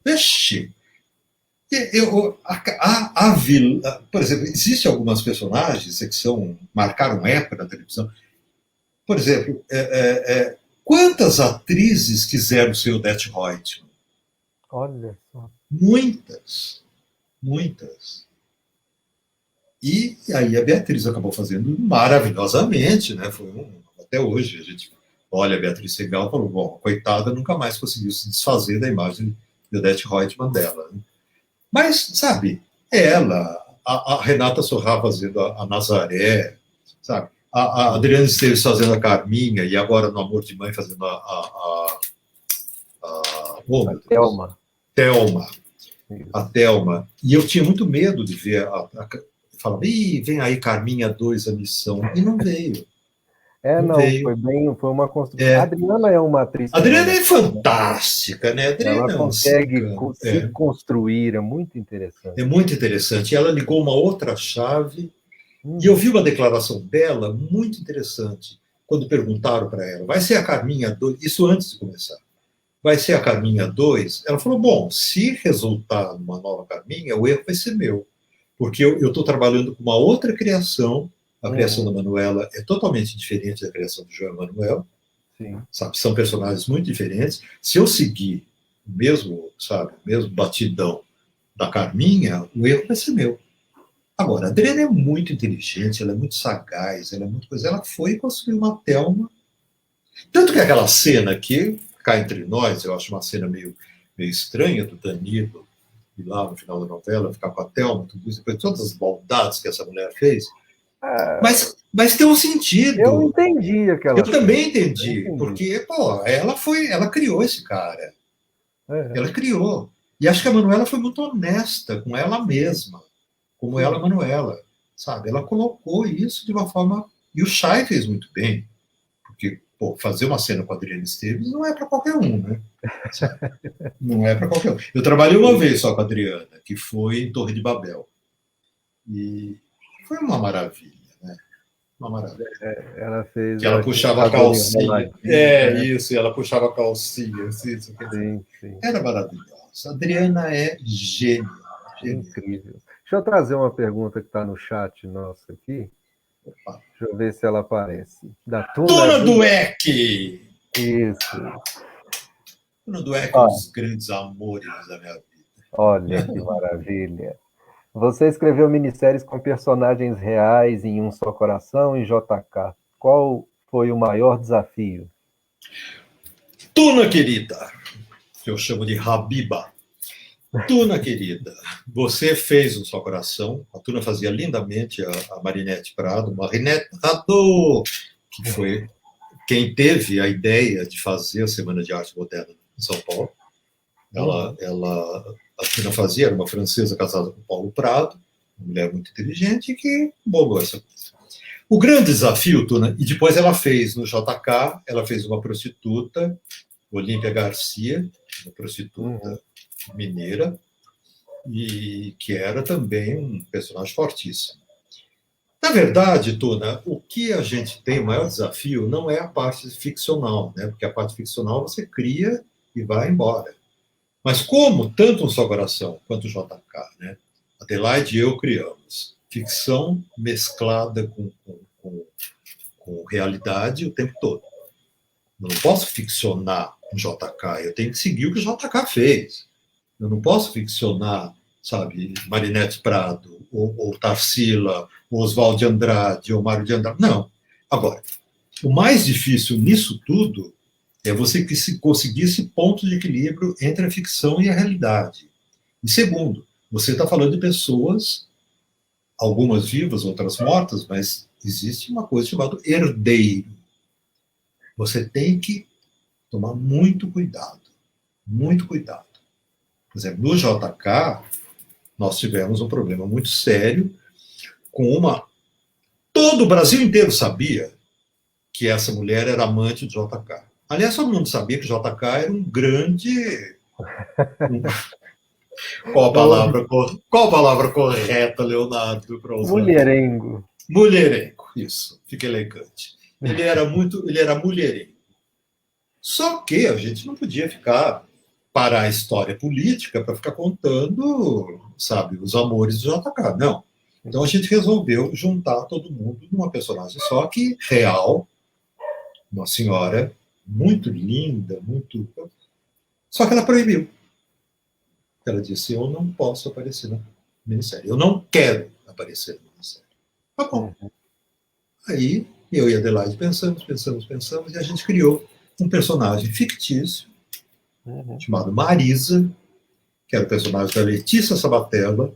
Vixe! Por exemplo, existem algumas personagens que marcaram época na televisão. Por exemplo, quantas atrizes quiseram ser Odete Roitman? Olha só. Muitas. Muitas. E aí a Beatriz acabou fazendo maravilhosamente, né? Até hoje a gente olha a Beatriz Segal e falou, bom, coitada, nunca mais conseguiu se desfazer da imagem de Odete Roitman dela. Né? Mas, sabe, ela, a Renata Sorrah fazendo a Nazaré, sabe? A Adriana Esteves fazendo a Carminha e agora no Amor de Mãe fazendo a Thelma. A Thelma. E eu tinha muito medo de ver falava, vem aí Carminha 2, a missão. E não veio. Não veio. Foi uma construção. A Adriana é uma atriz. A Adriana é fantástica, né? Ela consegue se construir, é muito interessante. É muito interessante. E ela ligou uma outra chave. E eu vi uma declaração dela muito interessante, quando perguntaram para ela, vai ser a Carminha 2? Isso antes de começar. Vai ser a Carminha 2? Ela falou, bom, se resultar numa nova Carminha, o erro vai ser meu. Porque eu estou trabalhando com uma outra criação, a criação da Manuela é totalmente diferente da criação do João Emanuel. Sabe, são personagens muito diferentes. Se eu seguir o mesmo batidão da Carminha, o erro vai ser meu. Agora, a Adriana é muito inteligente, ela é muito sagaz, ela é muito coisa. Ela foi e construiu uma Thelma. Tanto que aquela cena aqui, cá entre nós, eu acho uma cena meio estranha do Danilo, e lá no final da novela, ficar com a Thelma, tudo isso, depois de todas as maldades que essa mulher fez. Mas tem um sentido. Eu entendi aquela. Eu também entendi, porque, pô, ela criou esse cara. Ela criou. E acho que a Manuela foi muito honesta com ela mesma. Como ela, Manuela, sabe? Ela colocou isso de uma forma... E o Chay fez muito bem, porque, pô, fazer uma cena com a Adriana Esteves não é para qualquer um, né? Sabe? Não é para qualquer um. Eu trabalhei uma vez só com a Adriana, que foi em Torre de Babel. E foi uma maravilha, né? Uma maravilha. Ela fez... Que ela puxava a calcinha. Isso, e ela puxava a calcinha. Isso, sim. Era maravilhosa. A Adriana é gênia. Incrível. Deixa eu trazer uma pergunta que está no chat nosso aqui. Deixa eu ver se ela aparece. Da Tuna Dueck! Isso. Tuna Dueck é um dos grandes amores da minha vida. Olha que maravilha. Você escreveu minisséries com personagens reais em Um Só Coração e JK. Qual foi o maior desafio? Tuna, querida, que eu chamo de Habiba. Tuna, querida, você fez Um Só Coração. A Tuna fazia lindamente a Marinette Prado, Marinette Prado, que foi quem teve a ideia de fazer a Semana de Arte Moderna em São Paulo. A Tuna fazia, era uma francesa casada com Paulo Prado, uma mulher muito inteligente que bolou essa coisa. O grande desafio, Tuna, e depois ela fez no JK, ela fez uma prostituta, Olímpia Garcia, uma prostituta mineira, e que era também um personagem fortíssimo. Na verdade, Tuna, o que a gente tem, o maior desafio, não é a parte ficcional, né? Porque a parte ficcional você cria e vai embora. Mas como tanto o Só Coração quanto o JK, né? Adelaide e eu criamos ficção mesclada com realidade o tempo todo. Eu não posso ficcionar um JK, eu tenho que seguir o que o JK fez. Eu não posso ficcionar, sabe, Marinette Prado, ou Tarsila, ou Oswald de Andrade, ou Mário de Andrade. Não. Agora, o mais difícil nisso tudo é você conseguir esse ponto de equilíbrio entre a ficção e a realidade. E segundo, você está falando de pessoas, algumas vivas, outras mortas, mas existe uma coisa chamada herdeiro. Você tem que tomar muito cuidado. Muito cuidado. Por exemplo, no JK, nós tivemos um problema muito sério com uma. Todo o Brasil inteiro sabia que essa mulher era amante do JK. Aliás, todo mundo sabia que o JK era um grande. Qual a palavra correta, Leonardo, para usar? Mulherengo. Mulherengo, isso, fica elegante. Ele era mulherengo. Só que a gente não podia parar a história política para ficar contando, sabe, os amores do JK. Não. Então a gente resolveu juntar todo mundo numa personagem só que real, uma senhora muito linda, muito. Só que ela proibiu. Ela disse: eu não posso aparecer na minissérie. Eu não quero aparecer na minissérie. Tá bom. Aí eu e a Adelaide pensamos, e a gente criou um personagem fictício chamado Marisa, que era o personagem da Letícia Sabatella,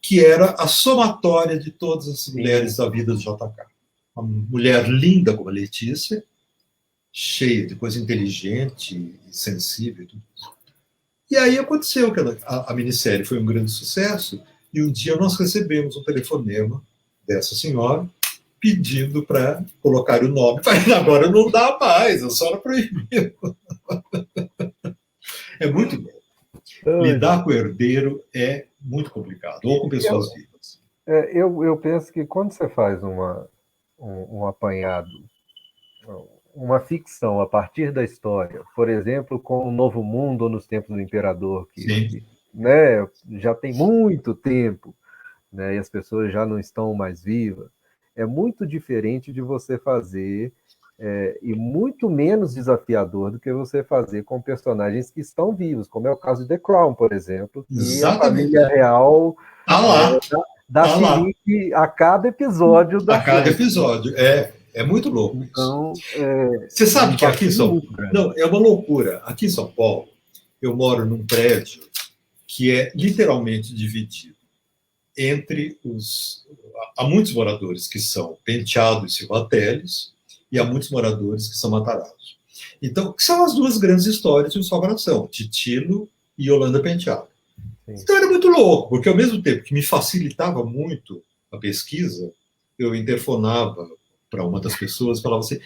que era a somatória de todas as mulheres da vida do JK. Uma mulher linda como a Letícia, cheia de coisa inteligente e sensível. E aí aconteceu que a minissérie foi um grande sucesso, e um dia nós recebemos um telefonema dessa senhora pedindo para colocar o nome. Mas agora não dá mais, a senhora proibiu. É muito bom. Lidar com o herdeiro é muito complicado, ou com pessoas vivas. Eu penso que quando você faz um apanhado, uma ficção a partir da história, por exemplo, com o Novo Mundo ou nos tempos do Imperador, que né, já tem muito tempo, né, e as pessoas já não estão mais vivas, é muito diferente de você fazer, e muito menos desafiador do que você fazer com personagens que estão vivos, como é o caso de The Crown, por exemplo, que Exatamente. a família real dá Felipe a cada episódio da série. A cada episódio, é muito louco isso. Então, você sabe que aqui em São Paulo... Não, é uma loucura. Aqui em São Paulo, eu moro num prédio que é literalmente dividido entre os... Há muitos moradores que são Penteado e Silva Teles, e há muitos moradores que são Matarazzo. Então, que são as duas grandes histórias de um só coração, Titilo e Yolanda Penteado. Sim. Então era muito louco, porque ao mesmo tempo que me facilitava muito a pesquisa, eu interfonava para uma das pessoas e falava assim,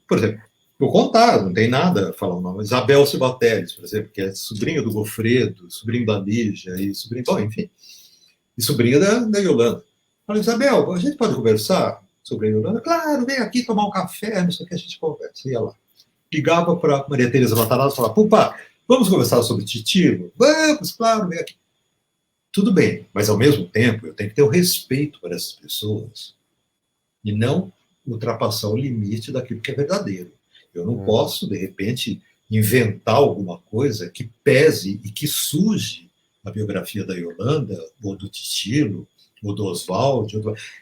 por exemplo, vou contar, não tem nada a falar o nome, Isabel Silva Teles, por exemplo, que é sobrinha do Gofredo, sobrinho da Lígia, e sobrinho, bom, enfim, e sobrinha da Yolanda. Falei, Isabel, a gente pode conversar sobre a Yolanda? Claro, vem aqui tomar um café, não sei o que, a gente conversa. Ia lá. Ligava para Maria Tereza Matarazzo e falava, Pupa, vamos conversar sobre Titilo? Vamos, claro, vem aqui. Tudo bem, mas ao mesmo tempo eu tenho que ter o respeito por essas pessoas e não ultrapassar o limite daquilo que é verdadeiro. Eu não posso, de repente, inventar alguma coisa que pese e que suje a biografia da Yolanda, ou do Titilo, ou do Oswald.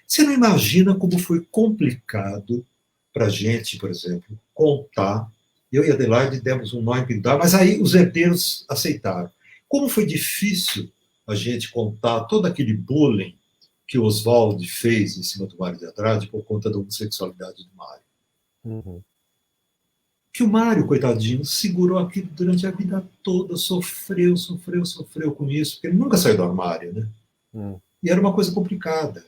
Você não imagina como foi complicado para a gente, por exemplo, contar. Eu e a Adelaide demos um nó em pintar, mas aí os herdeiros aceitaram. Como foi difícil a gente contar todo aquele bullying que o Oswald fez em cima do Mário de Andrade por conta da homossexualidade do Mário. Que o Mário, coitadinho, segurou aquilo durante a vida toda, sofreu com isso, porque ele nunca saiu do armário, né? E era uma coisa complicada.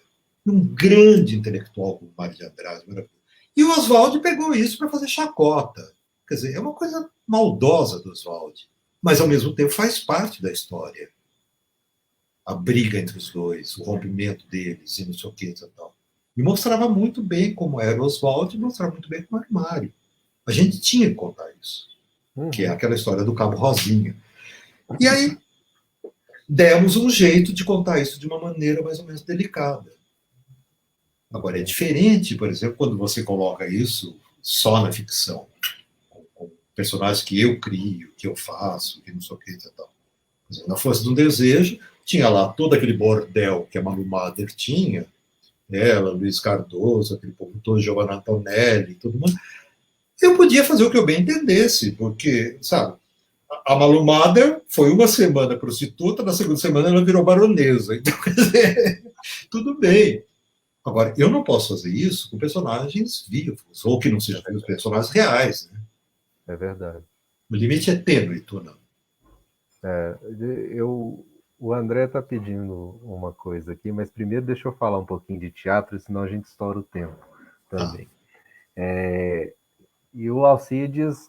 um grande intelectual como Mário de Andrade, maravilhoso. E o Oswald pegou isso para fazer chacota. Quer dizer, é uma coisa maldosa do Oswald, mas ao mesmo tempo faz parte da história. A briga entre os dois, o rompimento deles e não sei o que e tal. E mostrava muito bem como era o Oswald e mostrava muito bem como era o Mário. A gente tinha que contar isso, que é aquela história do Cabo Rosinha. E aí demos um jeito de contar isso de uma maneira mais ou menos delicada. Agora, é diferente, por exemplo, quando você coloca isso só na ficção, com personagens que eu crio, que eu faço, que não sei o que e tal. Na Força do Desejo, tinha lá todo aquele bordel que a Malu Mader tinha, ela, Luiz Cardoso, aquele povo todo, Giovanna Antonelli, todo mundo. Eu podia fazer o que eu bem entendesse, porque, sabe, a Malu Mader foi uma semana prostituta, na segunda semana ela virou baronesa. Então, quer dizer, tudo bem. Agora, eu não posso fazer isso com personagens vivos, ou que não sejam personagens reais. Né? É verdade. O limite é tênue, tu não. O André está pedindo uma coisa aqui, mas primeiro deixa eu falar um pouquinho de teatro, senão a gente estoura o tempo também. E o Alcides,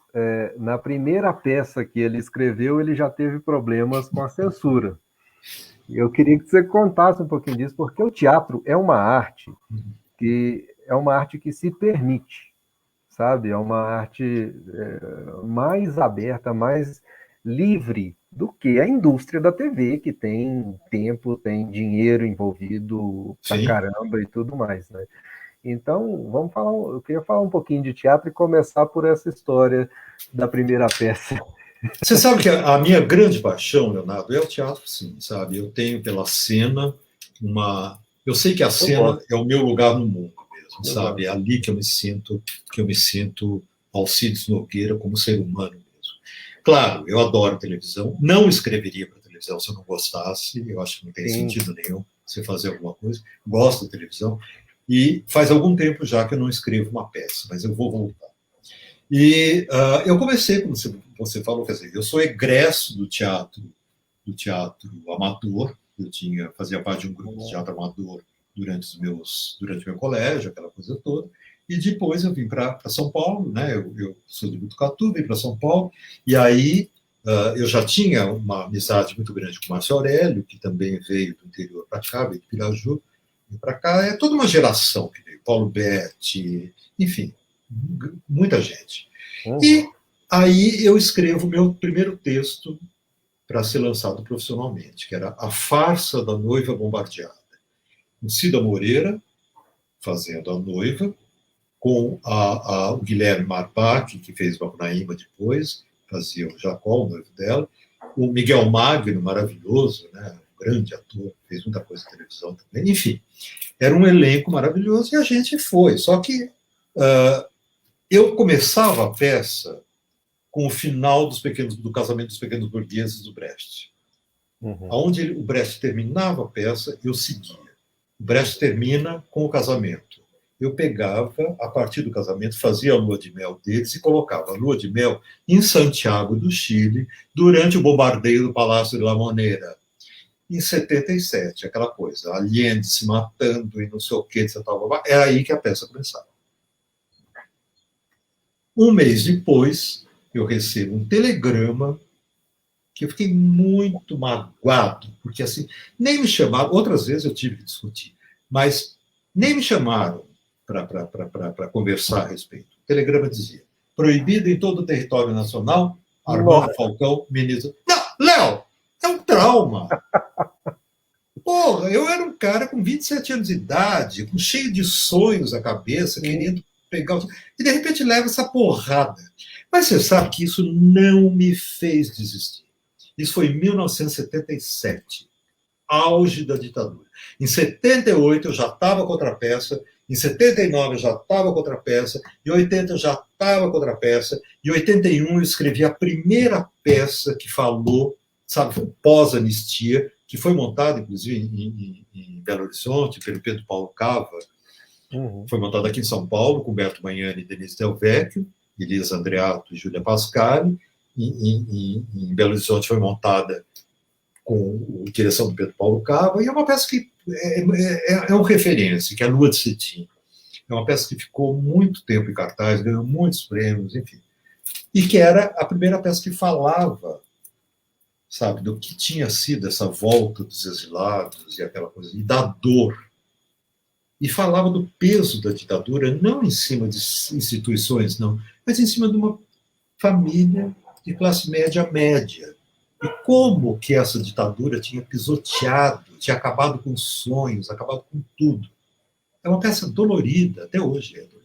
na primeira peça que ele escreveu, ele já teve problemas com a censura. Eu queria que você contasse um pouquinho disso, porque o teatro é uma arte que se permite, sabe? É uma arte mais aberta, mais livre do que a indústria da TV, que tem tempo, tem dinheiro envolvido pra caramba e tudo mais, né? Então, vamos falar. Eu queria falar um pouquinho de teatro e começar por essa história da primeira peça. Você sabe que a minha grande paixão, Leonardo, é o teatro, sim, sabe? Eu tenho pela cena uma. Eu sei que a cena é o meu lugar no mundo mesmo, sabe? É ali que eu me sinto Alcides Nogueira como ser humano mesmo. Claro, eu adoro televisão, não escreveria para televisão se eu não gostasse, eu acho que não tem sentido nenhum você fazer alguma coisa. Gosto da televisão, e faz algum tempo já que eu não escrevo uma peça, mas eu vou voltar. E eu comecei, como você falou, quer dizer, eu sou egresso do teatro amador, fazia parte de um grupo de teatro amador durante meu colégio, aquela coisa toda, e depois eu vim para São Paulo, né? Eu sou de Botucatu, vim para São Paulo, e aí eu já tinha uma amizade muito grande com o Márcio Aurélio, que também veio do interior para cá, veio de Piraju, veio para cá, é toda uma geração que veio, Paulo Betti, enfim, muita gente. E aí eu escrevo meu primeiro texto para ser lançado profissionalmente, que era A Farsa da Noiva Bombardeada. O Cida Moreira fazendo a noiva, com o Guilherme Marbach, que fez Macunaíma depois, fazia o Jacó, o noivo dela, o Miguel Magno, maravilhoso, né, um grande ator, fez muita coisa na televisão também, enfim, era um elenco maravilhoso e a gente foi, só que eu começava a peça com o final do Casamento dos Pequenos Burgueses do Brecht. Onde o Brecht terminava a peça, eu seguia. O Brecht termina com o casamento. Eu pegava, a partir do casamento, fazia a lua de mel deles e colocava a lua de mel em Santiago do Chile, durante o bombardeio do Palácio de La Moneda, em 77, aquela coisa, Allende se matando e não sei o que, etc. Era aí que a peça começava. Um mês depois, eu recebo um telegrama que eu fiquei muito magoado, porque assim, nem me chamaram, outras vezes eu tive que discutir, mas nem me chamaram para conversar a respeito. O telegrama dizia: proibido em todo o território nacional, Armando Falcão, ministro. Não, Léo, é um trauma. Porra, eu era um cara com 27 anos de idade, cheio de sonhos na cabeça, querendo pegar. E de repente leva essa porrada. Mas você sabe que isso não me fez desistir. Isso foi em 1977, auge da ditadura. Em 78 eu já estava contra a peça, em 79 eu já estava contra a peça, em 80 eu já estava contra a peça, em 81 eu escrevi a primeira peça que falou, sabe, pós-anistia, que foi montada, inclusive, em Belo Horizonte, pelo Pedro Paulo Cava. Foi montada aqui em São Paulo, com Berto Magnani e Denise Del Vecchio, Elisa Andreato e Júlia Pascali. Em Belo Horizonte foi montada com a direção do Pedro Paulo Cava, e é uma peça que é um referência, que é a Lua de Cetim. É uma peça que ficou muito tempo em cartaz, ganhou muitos prêmios, enfim. E que era a primeira peça que falava, sabe, do que tinha sido essa volta dos exilados e aquela coisa, e da dor. E falava do peso da ditadura, não em cima de instituições, não, mas em cima de uma família de classe média média. E como que essa ditadura tinha pisoteado, tinha acabado com sonhos, acabado com tudo. É uma peça dolorida, até hoje é dolorida.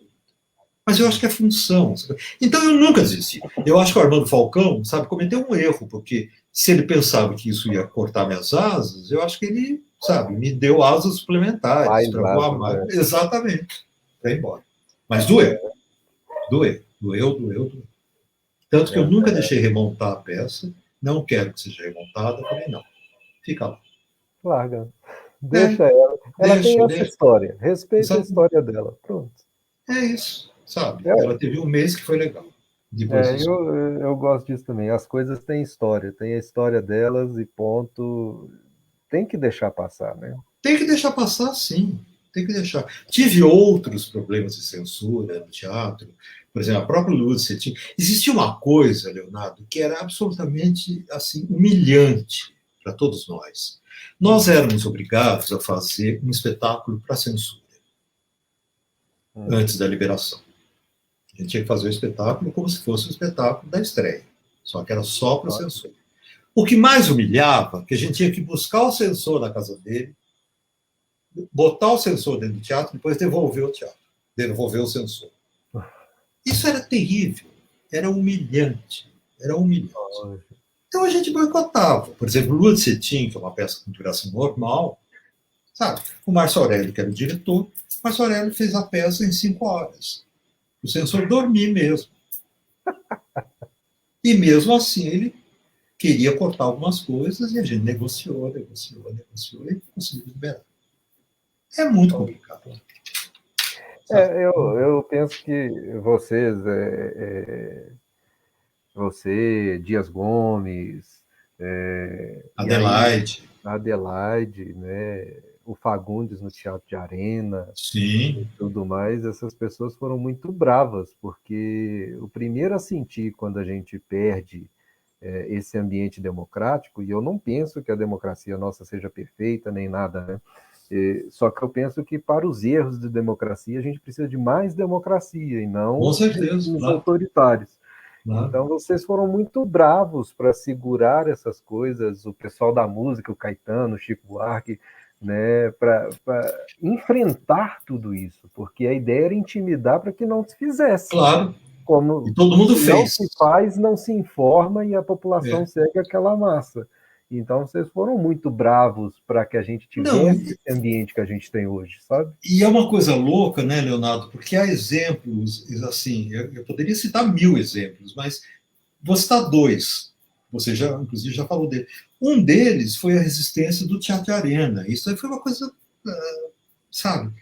Mas eu acho que é função. Sabe? Então eu nunca desisti. Eu acho que o Armando Falcão, sabe, cometeu um erro, porque se ele pensava que isso ia cortar minhas asas, eu acho que ele, sabe, me deu asas suplementares Mais para voar asas, mais. né? Exatamente. Para ir embora. Mas doeu. Doeu. Tanto que eu nunca É, deixei remontar a peça, não quero que seja remontada, falei, não, fica lá. larga. É, Deixa ela. Ela tem deixa, essa deixa. história. Respeita a Exatamente. história dela. Pronto. É isso, sabe? É, Ela teve um mês que foi legal. Depois é, disso. eu gosto disso também. As coisas têm história, tem a história delas e ponto. Tem que deixar passar, né? Tem que deixar passar, sim. Tem que deixar. Tive outros problemas de censura no teatro. Por exemplo, a própria Lúcia tinha. Existia uma coisa, Leonardo, que era absolutamente assim humilhante para todos nós. Nós Hum, éramos obrigados a fazer um espetáculo para censura hum. antes da liberação. A gente tinha que fazer o espetáculo como se fosse o espetáculo da estreia, só que era só para o Ó, censor. O que mais humilhava, que a gente tinha que buscar o censor na casa dele, botar o censor dentro do teatro, depois devolver o teatro, devolver o censor. Isso era terrível, era humilhante, era humilhante. ó, Então a gente boicotava. Por exemplo, Lua de Cetim, que é uma peça com duração normal, sabe? O Márcio Aurélio, que era o diretor, o Márcio Aurélio fez a peça em 5 horas. O censor dormia mesmo. E mesmo assim ele queria cortar algumas coisas e a gente negociou e conseguiu liberar. É muito ó. complicado. Sabe? Eu penso que vocês, você, Dias Gomes, e aí Adelaide, Adelaide, né, o Fagundes no Teatro de Arena e sim. tudo mais, essas pessoas foram muito bravas, porque o primeiro a sentir quando a gente perde esse ambiente democrático, e eu não penso que a democracia nossa seja perfeita nem nada, né? Só que eu penso que para os erros de democracia a gente precisa de mais democracia e Com não certeza, regimes claro, autoritários. claro. Então vocês foram muito bravos para segurar essas coisas, o pessoal da música, o Caetano, o Chico Buarque, né, para enfrentar tudo isso, porque a ideia era intimidar para que não se fizesse. Claro. E Como todo mundo se não se fez. faz, não se informa e a população É. segue aquela massa. Então vocês foram muito bravos para que a gente Não, tivesse esse ambiente que a gente tem hoje, sabe? e é uma coisa louca, né, Leonardo? Porque há exemplos, assim, eu poderia citar 1000 exemplos, mas vou citar dois. Você já, inclusive, já falou dele. Um deles foi a resistência do Teatro de Arena. Isso aí foi uma coisa, sabe,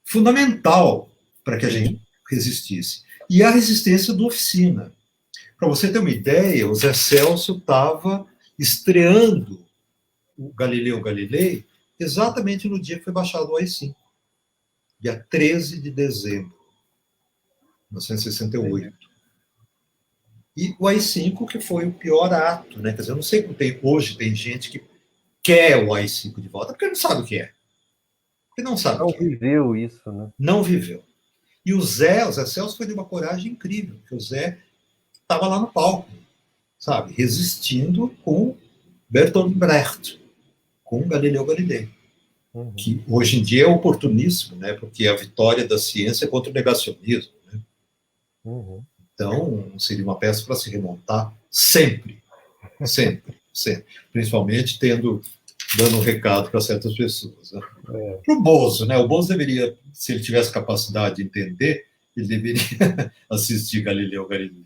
fundamental para que a gente Sim. resistisse. E a resistência do Oficina. Para você ter uma ideia, o Zé Celso estava estreando o Galileu Galilei exatamente no dia que foi baixado o AI-5, dia 13 de dezembro de 1968. E o AI-5 que foi o pior ato, né? Quer dizer, eu não sei como hoje tem gente que quer o AI-5 de volta, porque não sabe o que é. Porque não sabe o Não que é. viveu isso, né? Não viveu. E o Zé Celso foi de uma coragem incrível, porque o Zé estava lá no palco, sabe? Resistindo com Bertolt Brecht, com Galileu Galilei, Uhum. que hoje em dia é oportuníssimo, né? Porque é a vitória da ciência contra o negacionismo. Né? Uhum. Então, seria uma peça para se remontar sempre, sempre, sempre. Principalmente dando um recado para certas pessoas. Né? É, Para o Bozo, né? O Bozo deveria, se ele tivesse capacidade de entender, ele deveria assistir Galileu Galilei.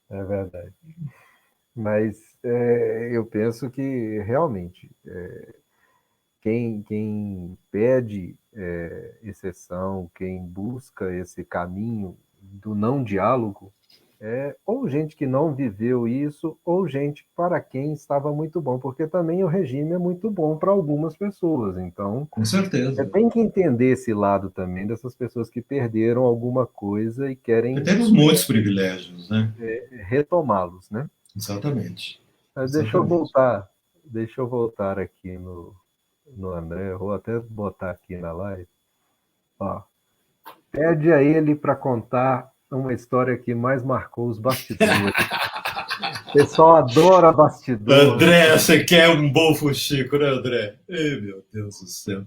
é verdade. Mas eu penso que realmente quem pede exceção, quem busca esse caminho do não diálogo, ou gente que não viveu isso, ou gente para quem estava muito bom, porque também o regime é muito bom para algumas pessoas. Então, Com você certeza. tem que entender esse lado também dessas pessoas que perderam alguma coisa e Porque querem temos muitos privilégios, né? retomá-los, né? Exatamente. Mas Exatamente. deixa eu voltar aqui no André, vou até botar aqui na live. Ó, pede a ele para contar uma história que mais marcou os bastidores. O pessoal adora bastidor, né? André, você quer um bom fuxico, né, André? Ei, meu Deus do céu.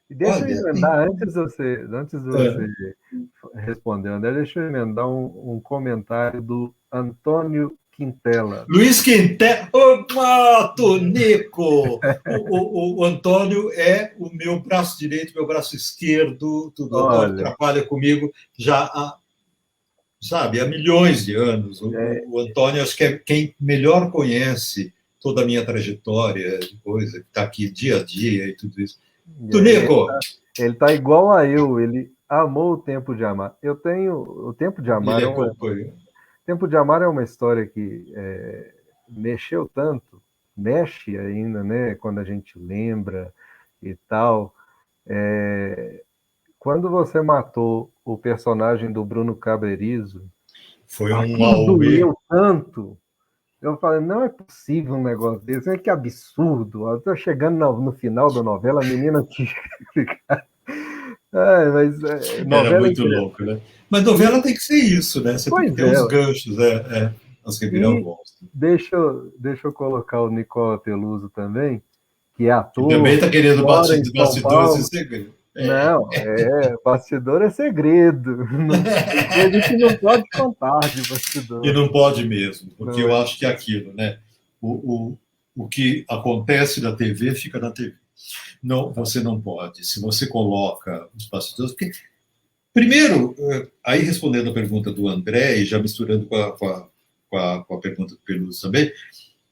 E deixa eu Olha, tem. emendar, antes de você responder, André, deixa eu emendar um comentário do Antônio Quintela. Luiz Quintela. Ô, Tonico! O Antônio é o meu braço direito, meu braço esquerdo. Tudo. O Antônio Olha, trabalha comigo já há, sabe, há milhões de anos. é, O Antônio, acho que é quem melhor conhece toda a minha trajetória, de coisa, que está aqui dia a dia e tudo isso. Tonico! ele tá igual a eu, ele amou o Tempo de Amar. O Tempo de Amar Ele é uma, acompanha. Tempo de Amar é uma história que mexeu tanto, mexe ainda, né? Quando a gente lembra e tal. Quando você matou o personagem do Bruno Cabrerizo, Foi um aquilo auê. doeu tanto. Eu falei, não é possível um negócio desse, que absurdo. Eu tô chegando no final da novela, a menina que. Mas Era novela é muito interessante. louco, né? Mas novela tem que ser isso, né? Você tem que Pois ter é. uns ganchos, as E reviravoltas. deixa eu colocar o Nicola Peluso também, que é Que também ator, está querendo mora em São bastidores e Paulo. segredo. Não, bastidor é segredo. Tem coisa que não pode contar de E bastidor. não pode mesmo, porque Não eu é? acho que é aquilo, né? O que acontece na TV fica na TV. Não, você não pode. Se você coloca os bastidores. Porque, primeiro, aí respondendo a pergunta do André, e já misturando com a pergunta do Peluso também,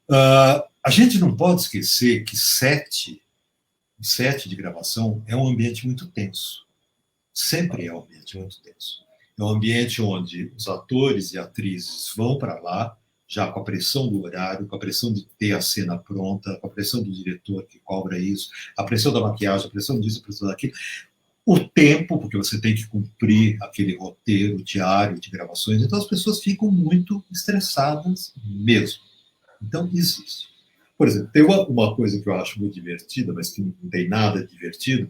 a gente não pode esquecer que o set de gravação é um ambiente muito tenso. Sempre é um ambiente muito tenso. É um ambiente onde os atores e atrizes vão para lá, já com a pressão do horário, com a pressão de ter a cena pronta, com a pressão do diretor que cobra isso, a pressão da maquiagem, a pressão disso, a pressão daquilo. O tempo, porque você tem que cumprir aquele roteiro diário de gravações. Então as pessoas ficam muito estressadas mesmo. Então existe. Por exemplo, tem uma coisa que eu acho muito divertida, mas que não tem nada de divertido,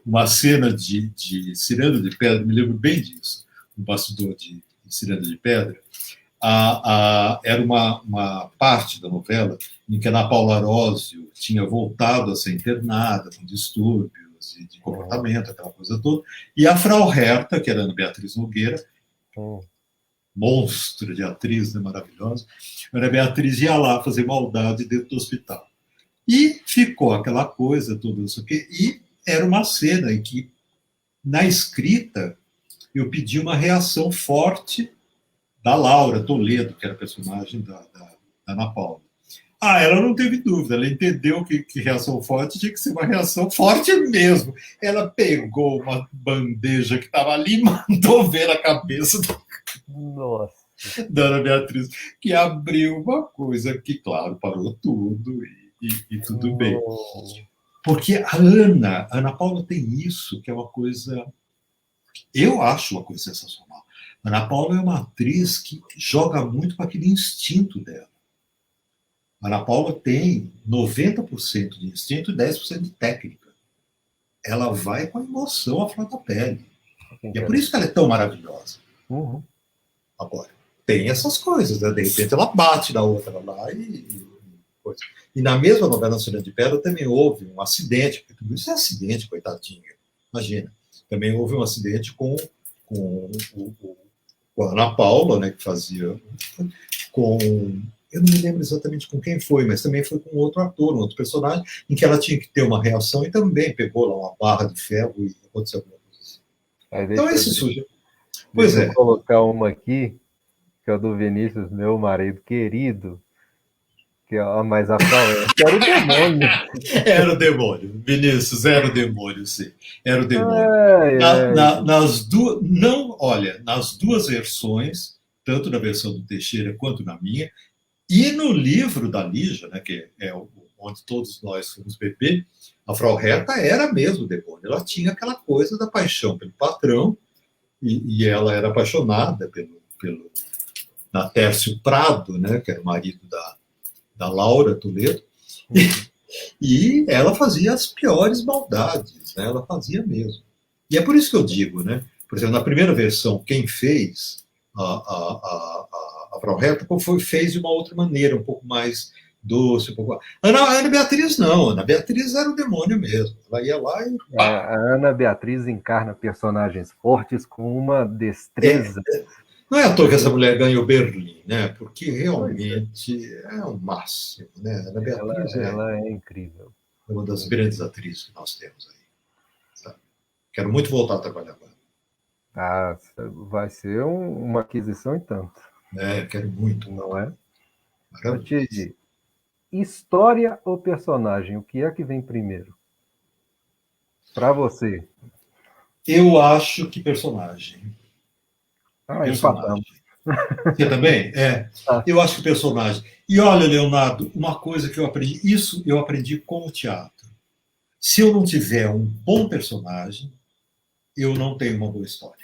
uma cena de Ciranda de Pedra, me lembro bem disso, um bastidor de Ciranda de Pedra, era uma parte da novela em que a Ana Paula Arósio tinha voltado a ser internada com distúrbios de comportamento, aquela coisa toda, e a Frau Herta, que era a Ana Beatriz Nogueira, monstro de atriz, né, maravilhosa, a Ana Beatriz ia lá fazer maldade dentro do hospital. E ficou aquela coisa, tudo isso aqui, e era uma cena em que, na escrita, eu pedi uma reação forte da Laura Toledo, que era a personagem da Ana Paula. Ela não teve dúvida, ela entendeu que reação forte tinha que ser uma reação forte mesmo. Ela pegou uma bandeja que estava ali e mandou ver a cabeça Nossa. da Ana Beatriz, que abriu uma coisa que, claro, parou tudo e tudo bem. Não. Porque a Ana Paula tem isso, que é uma coisa. Eu acho uma coisa sensacional. A Ana Paula é uma atriz que joga muito com aquele instinto dela. A Ana Paula tem 90% de instinto e 10% de técnica. Ela vai com a emoção à flor da pele. E é por isso que ela é tão maravilhosa. Uhum. Agora, tem essas coisas, né? De repente ela bate na outra lá coisa. E na mesma novela Nacional de Pedra também houve um acidente, porque tudo isso é acidente, coitadinha. Imagina. Também houve um acidente com a Ana Paula, né, que fazia com. Eu não me lembro exatamente com quem foi, mas também foi com outro ator, um outro personagem, em que ela tinha que ter uma reação e também pegou lá uma barra de ferro e aconteceu alguma coisa assim. Aí Então, deixa, esse sujeito. Pois deixa eu é. colocar uma aqui, que é do Vinícius, meu marido querido, que mas a Frau era o demônio. Era o demônio. Vinícius, era o demônio, sim. Era o demônio. Ai, ai. Nas duas. Não, olha, nas duas versões, tanto na versão do Teixeira quanto na minha, e no livro da Lígia, né, que é onde todos nós fomos beber, a Frau Herta era mesmo demônio. Ela tinha aquela coisa da paixão pelo patrão, e ela era apaixonada pelo Natércio Prado, né, que era o marido da Laura Toledo, e ela fazia as piores maldades, né, ela fazia mesmo. E é por isso que eu digo, né, por exemplo, na primeira versão, quem fez a Frau Herta fez de uma outra maneira, um pouco mais doce, um pouco. Ana Beatriz não, Ana Beatriz era o demônio mesmo. Ela ia lá e. A Ana Beatriz encarna personagens fortes com uma destreza. Não é à toa que essa mulher ganhou Berlim, né? Porque realmente é o máximo, né? Ana Beatriz ela é incrível. É uma das grandes atrizes que nós temos aí. Sabe? Quero muito voltar a trabalhar com ela. Ah, vai ser uma aquisição em tanto. Quero muito. Não é? Matilde, história ou personagem? O que é que vem primeiro? Para você. Eu acho que personagem. Empatamos. Você também? Eu acho que personagem. E olha, Leonardo, uma coisa que eu aprendi, isso eu aprendi com o teatro. Se eu não tiver um bom personagem, eu não tenho uma boa história.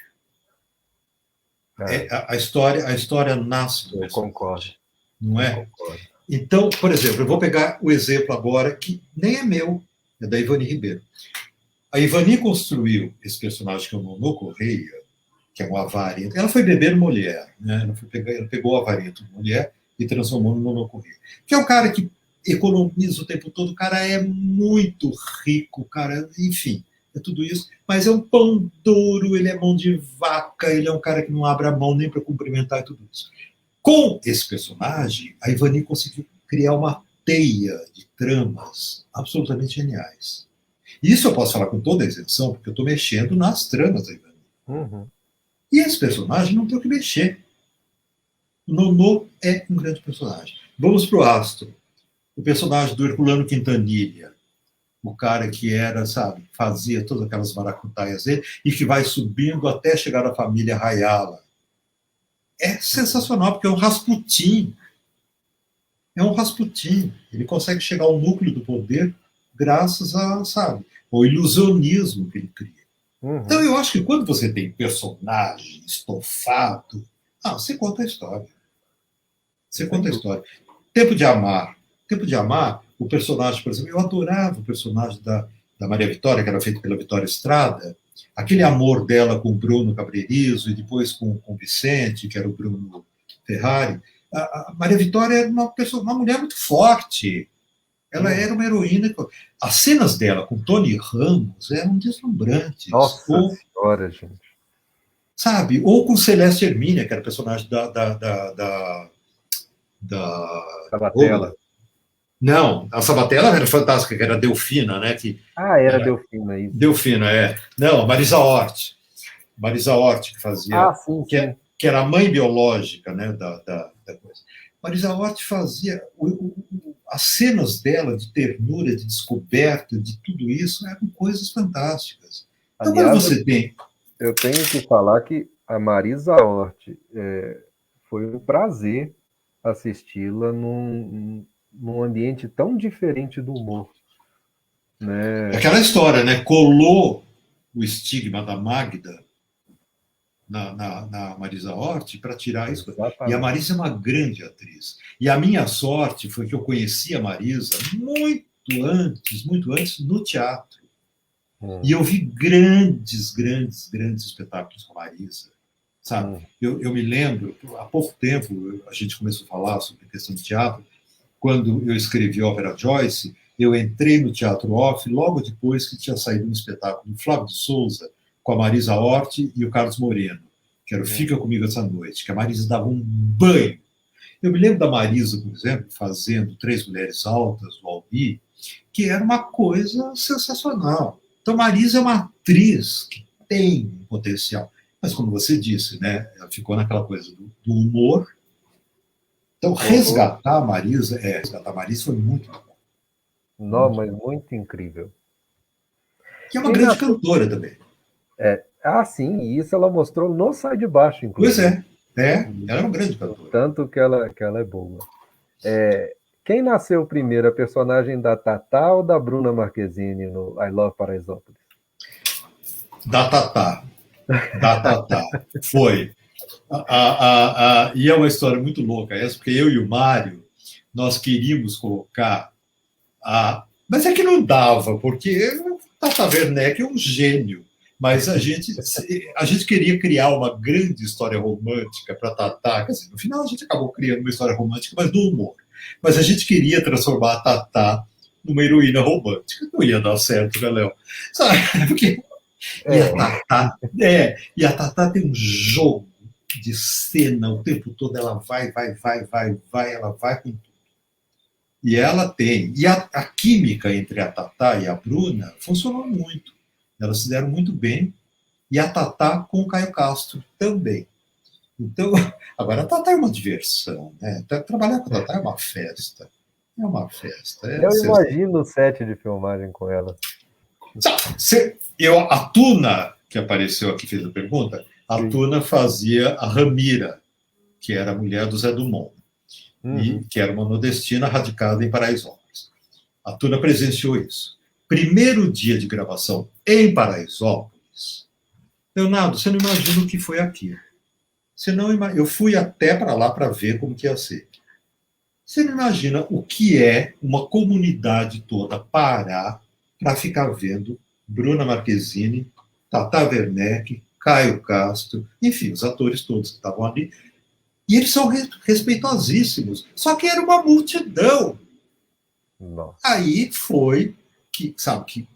A história nasce do personagem. Eu concordo. Não é? Concordo. Então, por exemplo, eu vou pegar o exemplo agora que nem é meu, é da Ivani Ribeiro. A Ivani construiu esse personagem que é o Nonô Correia, que é um avarento. Ela foi beber mulher, né? Ela pegou o avarento de mulher e transformou no Nonô Correia. Que é um cara que economiza o tempo todo, o cara é muito rico, cara, enfim, é tudo isso, mas é um pão duro, ele é mão de vaca, ele é um cara que não abre a mão nem para cumprimentar e tudo isso. Com esse personagem, a Ivani conseguiu criar uma teia de tramas absolutamente geniais. Isso eu posso falar com toda a isenção, porque eu estou mexendo nas tramas da Ivani. Uhum. E esse personagem não tem o que mexer. O Nonô é um grande personagem. Vamos para o Astro. O personagem do Herculano Quintanilha. O cara que era, sabe, fazia todas aquelas maracutaias dele e que vai subindo até chegar à família Rayala. É sensacional, porque é um Rasputin. É um Rasputin. Ele consegue chegar ao núcleo do poder graças a, sabe, ao ilusionismo que ele cria. Uhum. Então, eu acho que quando você tem personagem estofado, você conta a história. Você conta a história. Tempo de Amar. Tempo de Amar, o personagem, por exemplo, eu adorava o personagem da Maria Vitória, que era feito pela Vitória Estrada, aquele amor dela com o Bruno Cabrerizo e depois com o Vicente, que era o Bruno Ferrari. A Maria Vitória era uma mulher muito forte. Ela era uma heroína. As cenas dela com Tony Ramos eram deslumbrantes. Nossa senhora, gente. Sabe? Ou com Celeste Hermínia, que era personagem da Sabatella. Não, a Sabatella era fantástica, que era a Delfina, né? Era Delfina, isso. Delfina, Não, Marisa Hort. Marisa Hort que fazia. Sim, que era a mãe biológica, né, da coisa. Marisa Hort fazia. As cenas dela de ternura, de descoberta, de tudo isso, eram coisas fantásticas. Então, quando você tem. Eu tenho que falar que a Marisa Hort foi um prazer assisti-la num ambiente tão diferente do humor. Né? Aquela história, né? Colou o estigma da Magda na Marisa Hort para tirar isso. Exatamente. E a Marisa é uma grande atriz. E a minha sorte foi que eu conheci a Marisa muito antes, no teatro. E eu vi grandes espetáculos com a Marisa. Sabe? Eu me lembro, há pouco tempo, a gente começou a falar sobre a questão de teatro. Quando eu escrevi Ópera Joyce, eu entrei no Teatro Off logo depois que tinha saído um espetáculo do Flávio de Souza com a Marisa Hort e o Carlos Moreno, que era o Fica Comigo Essa Noite, que a Marisa dava um banho. Eu me lembro da Marisa, por exemplo, fazendo Três Mulheres Altas, do Albi, que era uma coisa sensacional. Então, Marisa é uma atriz que tem potencial. Mas, como você disse, né, ela ficou naquela coisa do humor. Então, resgatar a Marisa foi muito bom. Não, mas muito incrível. Que é uma grande cantora também. Sim, e isso ela mostrou no Sai de Baixo, inclusive. Pois Ela é uma grande cantora. Tanto que ela é boa. Quem nasceu primeiro, a personagem da Tatá ou da Bruna Marquezine no I Love Paraisópolis? Da Tatá. Da Tatá. Foi. E é uma história muito louca essa, porque eu e o Mário, nós queríamos colocar a... Mas é que não dava, porque o Tata Werneck é um gênio. Mas a gente queria criar uma grande história romântica para Tatá. Quer dizer, no final a gente acabou criando uma história romântica, mas do humor. Mas a gente queria transformar a Tatá numa heroína romântica. Não ia dar certo, né, Léo? Sabe? Porque... E a Tatá tem um jogo de cena o tempo todo, ela vai, ela vai com tudo. E ela tem. E a química entre a Tatá e a Bruna funcionou muito. Elas se deram muito bem. E a Tatá com o Caio Castro também. Então, agora a Tatá é uma diversão, né? Trabalhar com a Tatá é uma festa. É uma festa. Eu imagino o set de filmagem com ela. A Tuna, que apareceu aqui, fez a pergunta, a Tuna fazia a Ramira, que era a mulher do Zé Dumont, e que era uma nordestina radicada em Paraisópolis. A Tuna presenciou isso. Primeiro dia de gravação em Paraisópolis, Leonardo, você não imagina o que foi aquilo. Eu fui até para lá para ver como que ia ser. Você não imagina o que é uma comunidade toda parar para ficar vendo Bruna Marquezine, Tata Werneck, Caio Castro, enfim, os atores todos que estavam ali. E eles são respeitosíssimos. Só que era uma multidão. Nossa. Aí foi que, sabe, que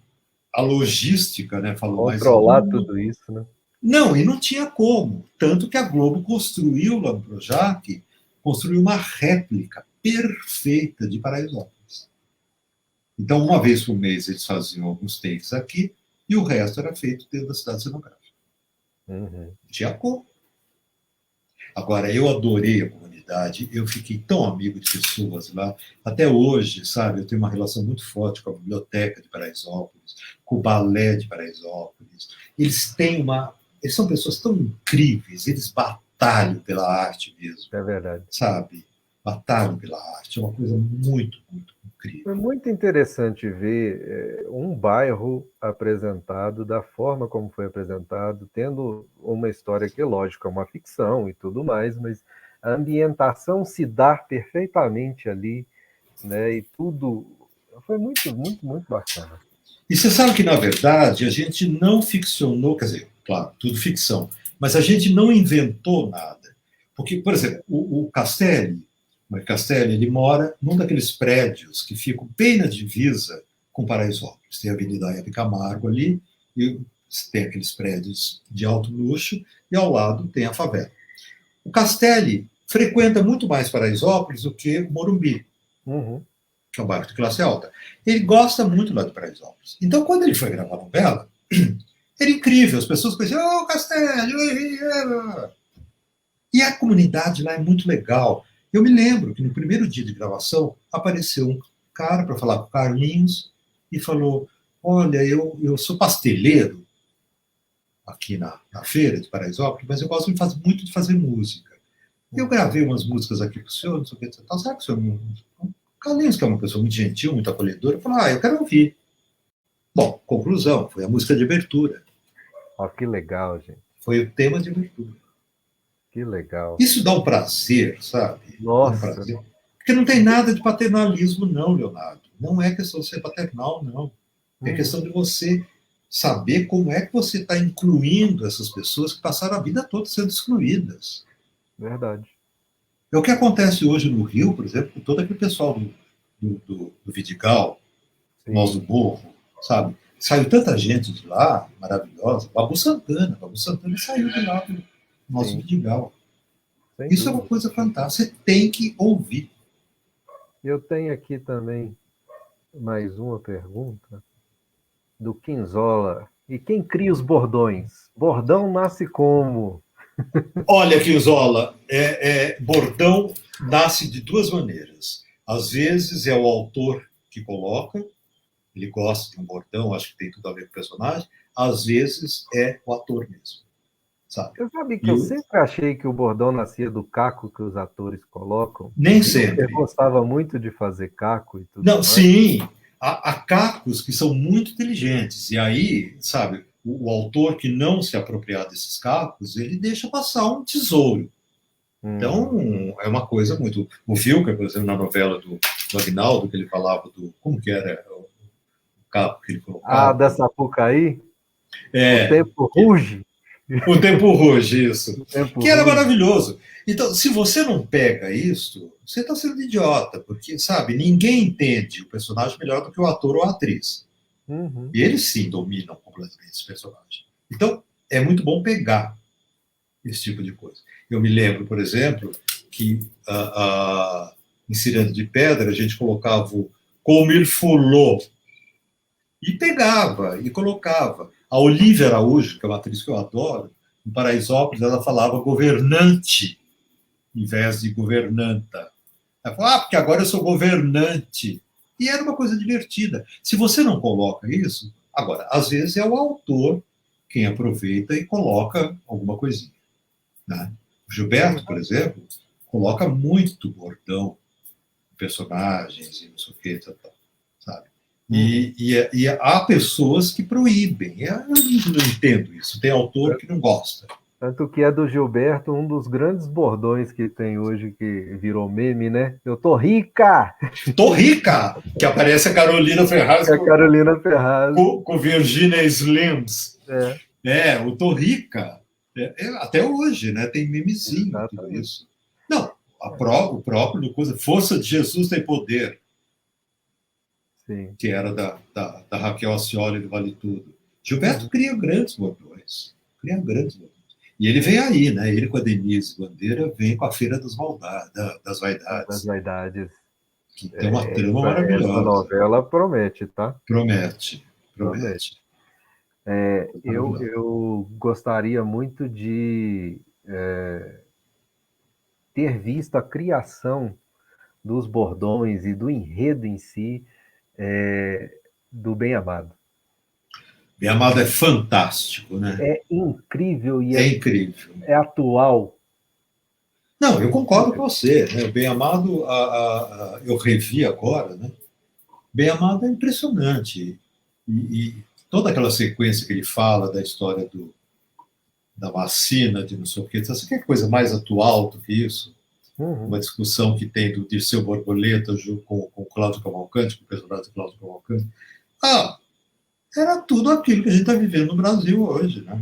a logística, né, falou mais alto. Controlar tudo isso, né? Não, e não tinha como. Tanto que a Globo construiu lá no Projac, construiu uma réplica perfeita de Paraisópolis. Então, uma vez por mês, eles faziam alguns takes aqui e o resto era feito dentro da cidade cenográfica. Tinha como. Agora, eu adorei a comunidade, eu fiquei tão amigo de pessoas lá. Até hoje, sabe, eu tenho uma relação muito forte com a biblioteca de Paraisópolis, com o balé de Paraisópolis. Eles são pessoas tão incríveis, eles batalham pela arte mesmo. É verdade. Sabe? Batalham pela arte, é uma coisa muito, muito incrível. É muito interessante ver um bairro apresentado da forma como foi apresentado, tendo uma história que, lógico, é uma ficção e tudo mais, mas a ambientação se dá perfeitamente ali, né? E tudo foi muito, muito, muito bacana. E você sabe que, na verdade, a gente não ficcionou, quer dizer, claro, tudo ficção, mas a gente não inventou nada. Porque, por exemplo, o Castelli, ele mora num daqueles prédios que ficam bem na divisa com Paraisópolis. Tem a Avenida Hebe Camargo ali, e tem aqueles prédios de alto luxo, e ao lado tem a favela. O Castelli frequenta muito mais Paraisópolis do que o Morumbi, que é um bairro de classe alta. Ele gosta muito lá de Paraisópolis. Então, quando ele foi gravar a novela, era incrível. As pessoas conheciam, Castelli! E a comunidade lá é muito legal. Eu me lembro que no primeiro dia de gravação apareceu um cara para falar com o Carlinhos e falou: olha, eu sou pasteleiro aqui na feira de Paraisópolis, mas eu gosto muito de fazer música. Eu gravei umas músicas aqui para o senhor, não sei o que, tal. Sabe que o senhor... O Carlinhos, que é uma pessoa muito gentil, muito acolhedora, falou: eu quero ouvir. Bom, conclusão, foi a música de abertura. Que legal, gente. Foi o tema de abertura. Que legal. Isso dá um prazer, sabe? Nossa. Dá um prazer. Porque não tem nada de paternalismo, não, Leonardo. Não é questão de ser paternal, não. É questão de você saber como é que você está incluindo essas pessoas que passaram a vida toda sendo excluídas. Verdade. É o que acontece hoje no Rio, por exemplo, com todo aquele pessoal do Vidigal, Nós do Morro, sabe? Saiu tanta gente de lá, maravilhosa. Babu Santana saiu de lá do nosso Vidigal. Isso é uma coisa fantástica. Você tem que ouvir. Eu tenho aqui também mais uma pergunta do Quinzola. E quem cria os bordões? Bordão nasce como? Olha, Quinzola, bordão nasce de duas maneiras. Às vezes é o autor que coloca, ele gosta de um bordão, acho que tem tudo a ver com o personagem. Às vezes é o ator mesmo. sabe? Eu sabia que E eu sempre achei que o bordão nascia do caco que os atores colocam. nem Você sempre. gostava muito de fazer caco e tudo Não, mais. sim, há cacos que são muito inteligentes, e aí, sabe, o autor que não se apropriar desses cacos, ele deixa passar um tesouro. Hum. Então, é uma coisa muito. O Wilker, por exemplo, na novela do Aguinaldo, que ele falava do. Como que era o caco que ele Ah, colocava? da Sapucaí, o É, tempo ruge. o Tempo Ruge, isso. O tempo Que era ruge. maravilhoso. Então, se você não pega isso, você está sendo idiota, porque, sabe, ninguém entende o personagem melhor do que o ator ou a atriz. Uhum. E eles sim dominam completamente esse personagem. Então, é muito bom pegar esse tipo de coisa. Eu me lembro, por exemplo, que em Ciranda de Pedra a gente colocava o como ele fulou e pegava e colocava. A Olivia Araújo, que é uma atriz que eu adoro, em Paraisópolis ela falava governante em vez de governanta. Ela falou, porque agora eu sou governante. E era uma coisa divertida. Se você não coloca isso, agora, às vezes é o autor quem aproveita e coloca alguma coisinha. Né? O Gilberto, por exemplo, coloca muito bordão em personagens e não sei o que, sabe? Uhum. E há pessoas que proíbem. Eu não entendo isso. Tem autor que não gosta. Tanto que é do Gilberto um dos grandes bordões que tem hoje, que virou meme, né? Eu tô rica! Tô rica! Que aparece a Carolina Ferraz É a Carolina Ferraz. com Virginia Slims. É, O Tô Rica. Até hoje, né? Tem memezinho, tudo exatamente. isso. Não, o próprio do coisa, Força de Jesus tem poder, Sim. que era da Raquel Ascioli do Vale Tudo. Gilberto Uhum. cria grandes bordões. Cria grandes bordões. E ele vem aí, né? Ele com a Denise Bandeira vem com a Feira das Das Vaidades, vaidades. que tem uma trama Essa maravilhosa. novela promete, tá? Promete, Promete. promete. Maravilhosa. Eu gostaria muito de ter visto a criação dos bordões e do enredo em si do Bem Amado. Bem Amado é fantástico, né? É incrível e É incrível. é atual. Não, eu concordo com você. Né? O Bem Amado, eu revi agora, né? Bem Amado é impressionante. E toda aquela sequência que ele fala da história da vacina, de não sei o quê, você quer coisa mais atual do que isso? Uhum. Uma discussão que tem do Dirceu Borboleta com o Cláudio Cavalcante, com o personagem do Cláudio Cavalcante. Ah, era tudo aquilo que a gente está vivendo no Brasil hoje. Né?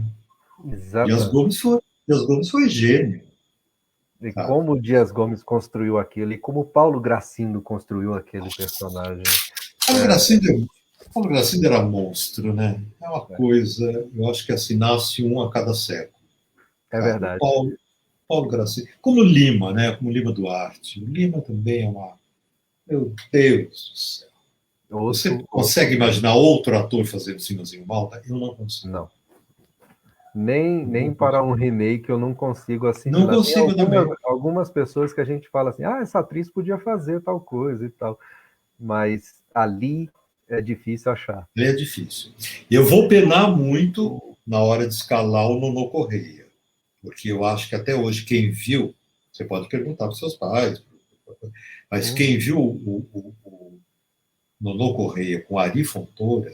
Dias Exatamente. Gomes foi, Dias Gomes foi gênio. E Sabe? como o Dias Gomes construiu aquilo, e como o Paulo Gracindo construiu aquele personagem. Paulo Gracindo, Paulo Gracindo era monstro, né? É uma coisa, eu acho que assim, nasce um a cada século. É Sabe? verdade. Paulo Gracindo, como Lima, né? Como Lima Duarte. O Lima também é uma. Meu Deus do céu. Você consegue Outro. imaginar outro ator fazendo Sinhozinho Malta? Eu não consigo. Não. Nem Não para consigo. um remake eu não consigo Não assimilar. Tem consigo também. algumas pessoas que a gente fala assim, essa atriz podia fazer tal coisa e tal. Mas ali é difícil achar. É difícil. Eu vou penar muito na hora de escalar o Nono Correia, porque eu acho que até hoje quem viu, você pode perguntar para os seus pais, mas quem Uhum. viu o Nono Correia com Ari Fontoura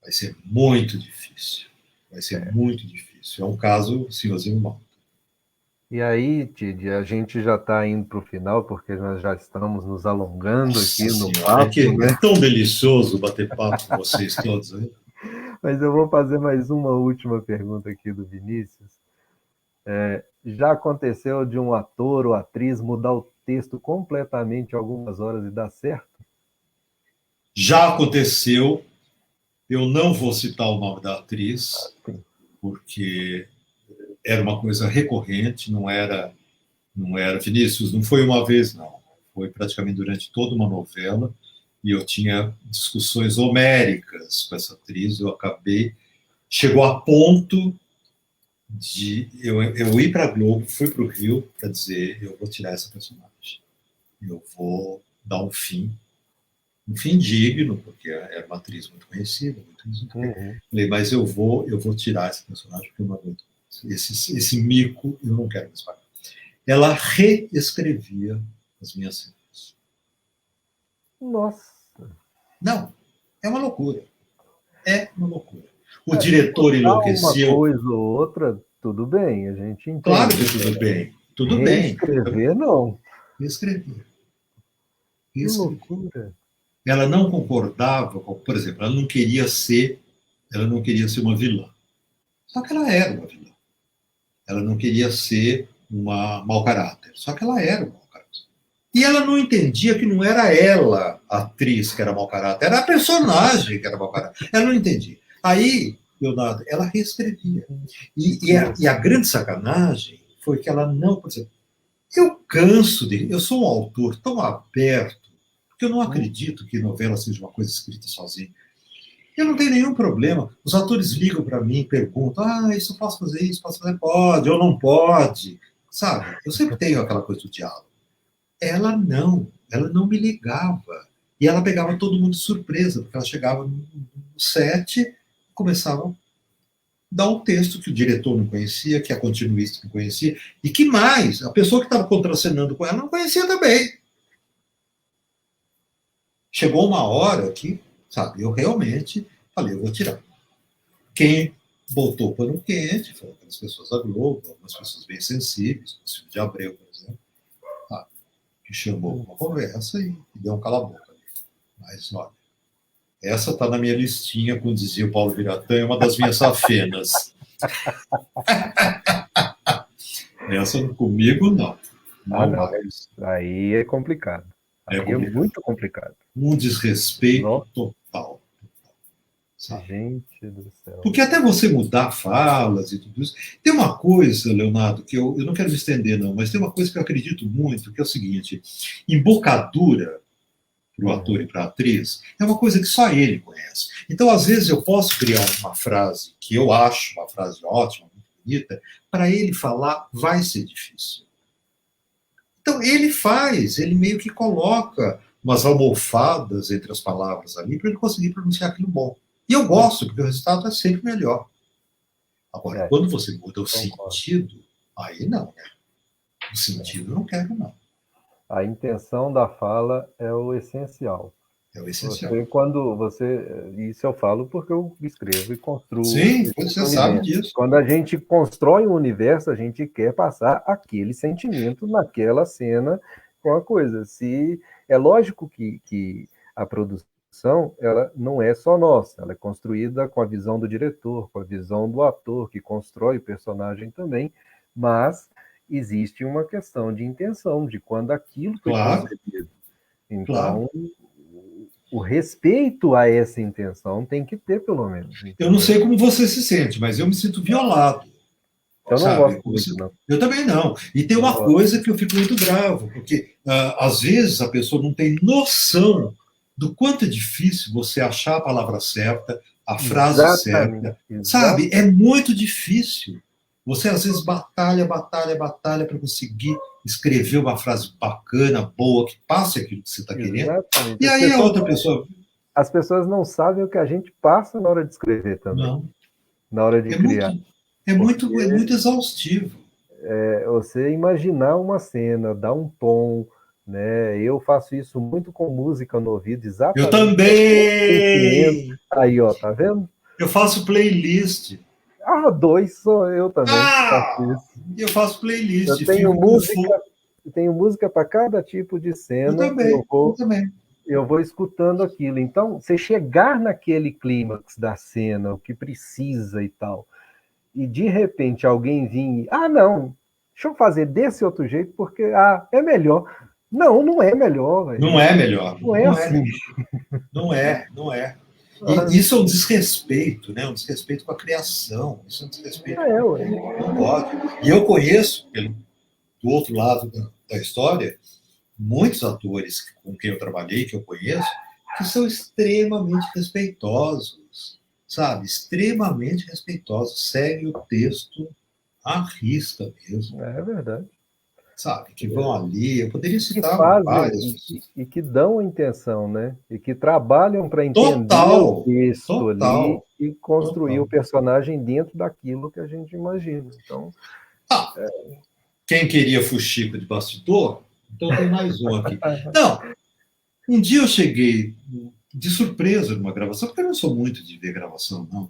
vai ser muito difícil. Vai ser muito difícil. É um caso senhorzinho mal. E aí, Tid, a gente já está indo para o final, porque nós já estamos nos alongando aqui Nossa no senhora, papo, né? é tão delicioso bater papo com vocês todos. Hein? Mas eu vou fazer mais uma última pergunta aqui do Vinícius. Já aconteceu de um ator ou atriz mudar o texto completamente algumas horas e dar certo? Já aconteceu, eu não vou citar o nome da atriz, Sim. porque era uma coisa recorrente, não era, Vinícius, não foi uma vez, não. Foi praticamente durante toda uma novela, e eu tinha discussões homéricas com essa atriz, eu acabei, chegou a ponto de eu ir para a Globo, fui para o Rio para dizer, eu vou tirar essa personagem, eu vou dar um fim digno, porque era uma atriz muito conhecida, muito isso. Uhum. Falei, mas eu vou tirar esse personagem porque eu não aguento Esse mico eu não quero mais pagar. Ela reescrevia as minhas cenas. Nossa. Não, é uma loucura. É uma loucura. O diretor Uma enlouqueceu. coisa ou outra, tudo bem, a gente entende. Claro que tudo bem. Tudo bem. Reescrever, não. Reescrever. Que loucura. Ela não concordava, por exemplo, ela não queria ser uma vilã. Só que ela era uma vilã. Ela não queria ser uma mau caráter. Só que ela era um mau caráter. E ela não entendia que não era ela, a atriz, que era mau caráter, era a personagem que era mau caráter. Ela não entendia. Aí, Leonardo, ela reescrevia. E a grande sacanagem foi que ela não. Por exemplo, eu canso de. Eu sou um autor tão aberto, porque eu não acredito que novela seja uma coisa escrita sozinha. Eu não tenho nenhum problema. Os atores ligam para mim e perguntam: isso eu posso fazer isso, posso fazer? Pode, ou não pode. Sabe? Eu sempre tenho aquela coisa do diálogo. Ela não me ligava. E ela pegava todo mundo de surpresa, porque ela chegava no set e começava a dar um texto que o diretor não conhecia, que a continuista não conhecia, e que mais, a pessoa que estava contracenando com ela não conhecia também. Chegou uma hora que, sabe, eu realmente falei, eu vou tirar. Quem botou pano quente foram aquelas pessoas da Globo, algumas pessoas bem sensíveis, o Silvio de Abreu, por exemplo, que chamou uma conversa e deu um cala-boca. Mas, olha, essa está na minha listinha, como dizia o Paulo Biratã, é uma das minhas safenas. Essa comigo, não. Não. Aí é complicado. Aí é muito complicado. Um desrespeito total. Sabe? Gente do céu. Porque até você mudar falas e tudo isso. Tem uma coisa, Leonardo, que eu não quero me estender, não, mas tem uma coisa que eu acredito muito, que é o seguinte: embocadura para o ator e para a atriz é uma coisa que só ele conhece. Então, às vezes, eu posso criar uma frase que eu acho uma frase ótima, muito bonita, para ele falar vai ser difícil. Então, ele meio que coloca umas almofadas entre as palavras ali para ele conseguir pronunciar aquilo bom. E eu gosto, porque o resultado é sempre melhor. Agora, quando você muda o sentido, aí não, né? O sentido eu não quero, não. A intenção da fala é o essencial. É o essencial. Isso eu falo porque eu escrevo e construo. Sim, você sabe disso. Quando a gente constrói um universo, a gente quer passar aquele sentimento naquela cena com a coisa. É lógico que a produção ela não é só nossa, ela é construída com a visão do diretor, com a visão do ator que constrói o personagem também, mas existe uma questão de intenção, de quando aquilo foi concebido. Então, o respeito a essa intenção tem que ter, pelo menos. Eu não sei como você se sente, mas eu me sinto violado. Eu não gosto muito, não. Eu também não. E tem uma coisa que eu fico muito bravo, porque às vezes a pessoa não tem noção do quanto é difícil você achar a palavra certa, a frase certa. Sabe? É muito difícil. Você às vezes batalha para conseguir escrever uma frase bacana, boa, que passe aquilo que você está querendo. Exatamente. E aí a outra pessoa... As pessoas não sabem o que a gente passa na hora de escrever também. Não. Na hora de criar. É muito exaustivo. Você imaginar uma cena, dar um tom, né? Eu faço isso muito com música no ouvido, exatamente. Eu também! Aí, ó, tá vendo? Eu faço playlist. 2 sou eu também. Eu faço playlist. Eu tenho música para cada tipo de cena. Eu também. Eu vou escutando aquilo. Então, você chegar naquele clímax da cena, o que precisa e tal, e de repente alguém vir, não, deixa eu fazer desse outro jeito, porque é melhor. Não é melhor. Véio. Não é melhor. Não é assim. Não é. E isso é um desrespeito, né? Um desrespeito com a criação. Isso é um desrespeito. Não pode. E eu conheço, do outro lado da história, muitos atores com quem eu trabalhei, que eu conheço, que são extremamente respeitosos, sabe? Extremamente respeitosos. Segue o texto à risca mesmo. É verdade. sabe? Que vão ali. Eu poderia Que citar várias fazem pessoas. e que dão a intenção, né? E que trabalham para entender o Total, texto ali total, e construir o total. personagem dentro daquilo que a gente imagina. Então, Ah, quem queria fuxico de bastidor? Então tem mais um aqui. Não, um dia eu cheguei de surpresa numa gravação, porque eu não sou muito de ver gravação, não,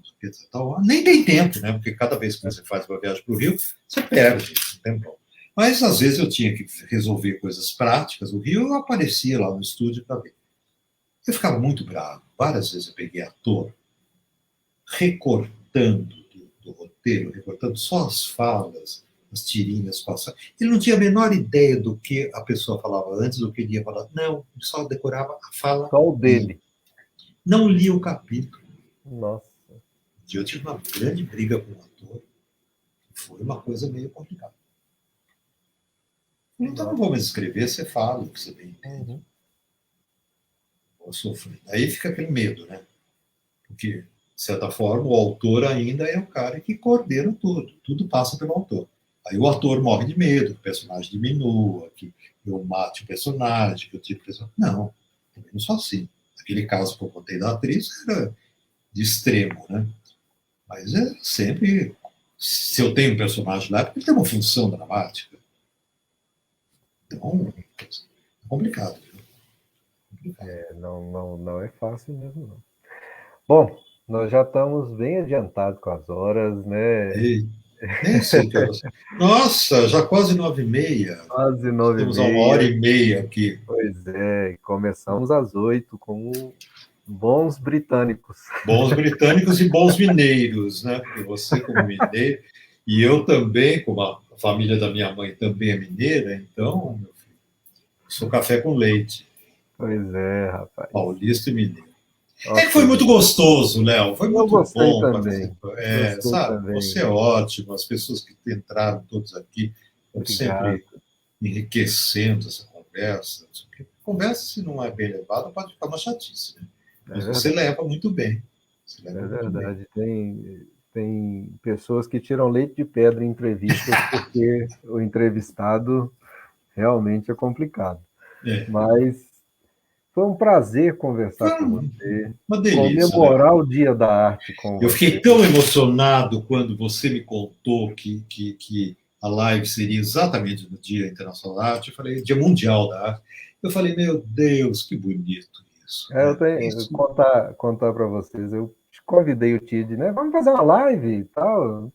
tal. Nem tem tempo, né? Porque cada vez que você faz uma viagem para o Rio, você perde um tempo. Mas às vezes eu tinha que resolver coisas práticas. O Rio eu aparecia lá no estúdio para ver. Eu ficava muito bravo. Várias vezes eu peguei ator recortando do roteiro, recortando só as falas, as tirinhas passadas. Ele não tinha a menor ideia do que a pessoa falava antes, do que ele ia falar. Não, ele só decorava a fala só o dele. dele. Não lia o capítulo. Nossa. E eu tive uma grande briga com o ator. Foi uma coisa meio complicada. Então não Nossa. vou mais escrever, você fala o que você bem entende. Uhum. Vou sofrer. Aí fica aquele medo, né? Porque, de certa forma, o autor ainda é o cara que coordena tudo. Tudo passa pelo autor. Aí o ator morre de medo que o personagem diminua, que eu mate o personagem, que eu tire o personagem. Não, também não sou assim. Aquele caso que eu contei da atriz era de extremo, né? Mas é sempre. Se eu tenho um personagem lá, é porque ele tem uma função dramática. Então, é complicado. Complicado. Não é fácil mesmo, não. Bom, nós já estamos bem adiantados com as horas, né? E nem sei que horas. Nossa, já quase 9h30. Quase nove e Estamos a 1 hora meia. e meia aqui. Pois é, começamos às 8 com bons britânicos. Bons britânicos e bons mineiros, né? Porque você, como mineiro, e eu também, como a família da minha mãe também é mineira, então, meu filho, sou café com leite, Pois é, rapaz. paulista e mineiro. É que Ok. foi muito gostoso, Léo. Foi Eu muito gostei bom também. participar. Gostei Sabe, você também. é ótimo, as pessoas que entraram todos aqui, Obrigado. sempre enriquecendo essa conversa. Conversa, se não é bem levada, pode ficar uma chatice, né? É Mas você verdade. leva muito bem. Você leva É muito bem. verdade. Tem pessoas que tiram leite de pedra em entrevistas porque o entrevistado realmente é complicado. É. Mas foi um prazer conversar Foi com você, uma delícia, Léo. comemorar o Dia da Arte com Eu fiquei você. tão emocionado quando você me contou que a live seria exatamente no Dia Internacional da Arte. Eu falei, Dia Mundial da Arte. Eu falei, meu Deus, que bonito isso, Eu né? tenho Isso, contar para vocês. Eu convidei o Tid, né? Vamos fazer uma live e tal.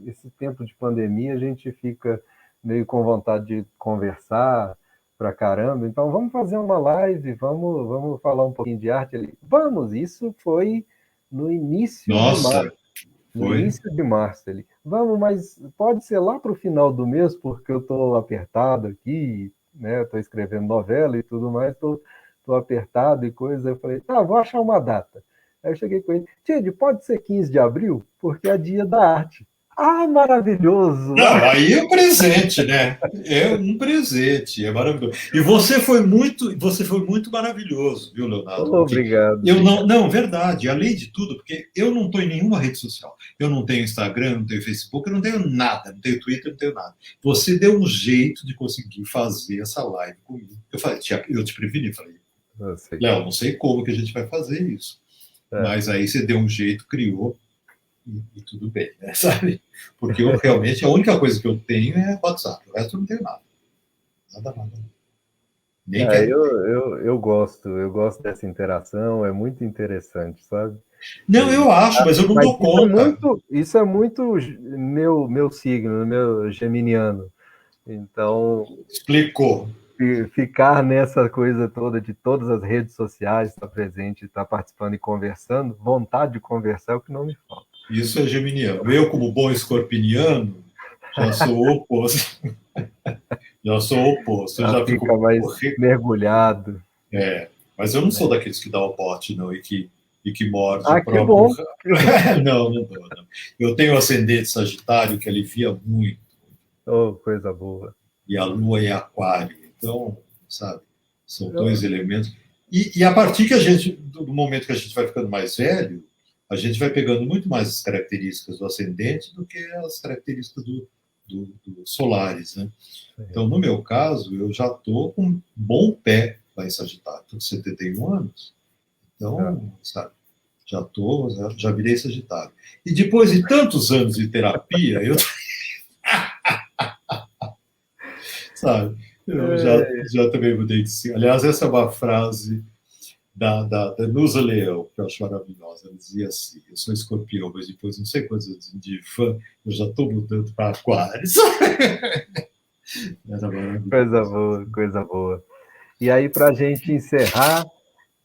Esse tempo de pandemia a gente fica meio com vontade de conversar pra caramba. Então vamos fazer uma live, vamos falar um pouquinho de arte ali. Vamos, isso foi no início de nossa, março. No foi. início de março ali. Vamos, mas pode ser lá para o final do mês, porque eu estou apertado aqui, né? Estou escrevendo novela e tudo mais, estou apertado e coisa. Eu falei, tá, vou achar uma data. Aí eu cheguei com ele, Tid, pode ser 15 de abril? Porque é dia da arte. Ah, maravilhoso! Não, aí é um presente, né? É um presente, é maravilhoso. E você foi muito maravilhoso, viu, Leonardo? Porque Obrigado, eu não, obrigado. não, verdade, além de tudo, porque eu não estou em nenhuma rede social. Eu não tenho Instagram, não tenho Facebook, eu não tenho nada, não tenho Twitter, não tenho nada. Você deu um jeito de conseguir fazer essa live comigo. Eu falei, eu te preveni, falei, Eu sei. Léo, não sei como que a gente vai fazer isso. É. Mas aí você deu um jeito, criou, e tudo bem, né? Sabe? Porque eu realmente, a única coisa que eu tenho é WhatsApp, o resto eu não tenho nada. Nada, nada. Nem É, quero ter. eu gosto dessa interação, é muito interessante, sabe? Não, eu acho, mas eu não Mas dou conta. isso é muito meu signo, meu geminiano. Então, Explicou. ficar nessa coisa toda de todas as redes sociais, estar presente, estar participando e conversando, vontade de conversar é o que não me falta. Isso é geminiano. Eu, como bom escorpiniano, já sou o oposto. Já sou o oposto. Eu Já já fico. fica mais mergulhado. É, mas eu não sou daqueles que dá o bote, não, e que morde Ah, o que próprio. bom! Que bom. Não, não dou, não. Eu tenho ascendente Sagitário que alivia muito, Oh, coisa boa. e a Lua é Aquário. Então, sabe, são dois Eu- elementos. E a partir do momento que a gente vai ficando mais velho, a gente vai pegando muito mais as características do ascendente do que as características do Solaris, né? Então, no meu caso, eu já estou com um bom pé lá em Sagitário. Estou com 71 anos. Então, sabe, já virei Sagitário. E depois de tantos anos de terapia, eu, sabe, eu já também mudei de si. Aliás, essa é uma frase da Nusa Leão, que eu acho maravilhosa. Ela dizia assim: eu sou escorpião, mas depois não sei quantos anos de fã, eu já estou mudando para Aquários. Era maravilhoso. Coisa boa, coisa boa. E aí, para a gente encerrar,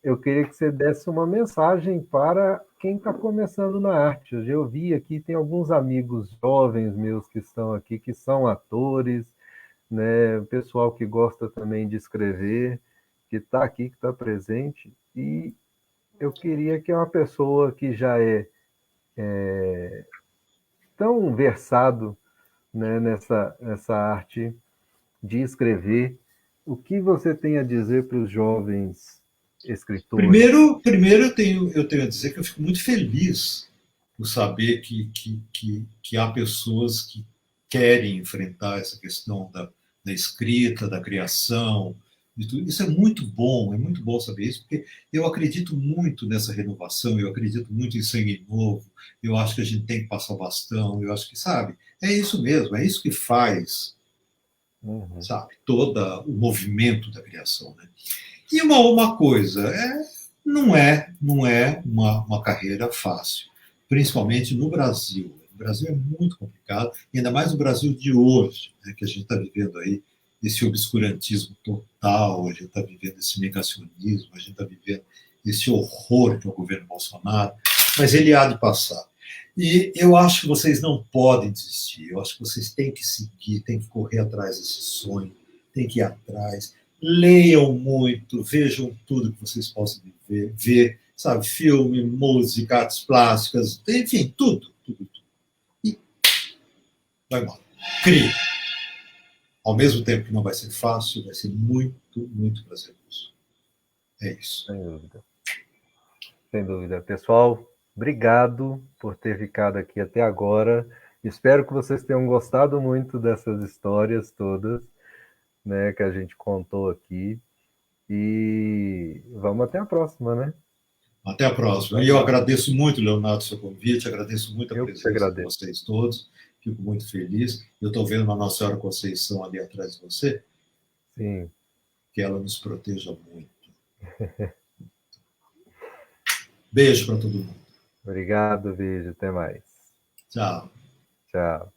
eu queria que você desse uma mensagem para quem está começando na arte. Hoje eu vi aqui, tem alguns amigos jovens meus que estão aqui, que são atores, né? O pessoal que gosta também de escrever, que está aqui, que está presente. E eu queria que uma pessoa que já é tão versado, né, nessa arte de escrever, o que você tem a dizer para os jovens escritores? Primeiro eu tenho a dizer que eu fico muito feliz por saber que há pessoas que querem enfrentar essa questão da escrita, da criação, de tudo. Isso é muito bom saber isso, porque eu acredito muito nessa renovação, eu acredito muito em sangue novo, eu acho que a gente tem que passar o bastão, eu acho que, sabe, é isso mesmo, é isso que faz, Uhum. sabe, todo o movimento da criação, né? E uma coisa, não é uma carreira fácil, principalmente no Brasil. O Brasil é muito complicado, ainda mais no Brasil de hoje, né, que a gente está vivendo aí esse obscurantismo total, a gente está vivendo esse negacionismo, a gente está vivendo esse horror que é o governo Bolsonaro, mas ele há de passar. E eu acho que vocês não podem desistir, eu acho que vocês têm que seguir, têm que correr atrás desse sonho, têm que ir atrás, leiam muito, vejam tudo que vocês possam ver, sabe, filme, música, artes plásticas, enfim, tudo. E vai embora. Crie. Ao mesmo tempo que não vai ser fácil, vai ser muito, muito prazeroso. É isso. Sem dúvida. Sem dúvida. Pessoal, obrigado por ter ficado aqui até agora. Espero que vocês tenham gostado muito dessas histórias todas, né, que a gente contou aqui. E vamos até a próxima, né? Até a próxima. E eu agradeço muito, Leonardo, seu convite, agradeço muito a Eu que te presença de agradeço. vocês todos, fico muito feliz. Eu estou vendo a Nossa Senhora Conceição ali atrás de você, Sim. que ela nos proteja muito. Beijo para todo mundo. Obrigado, beijo, até mais. Tchau. Tchau.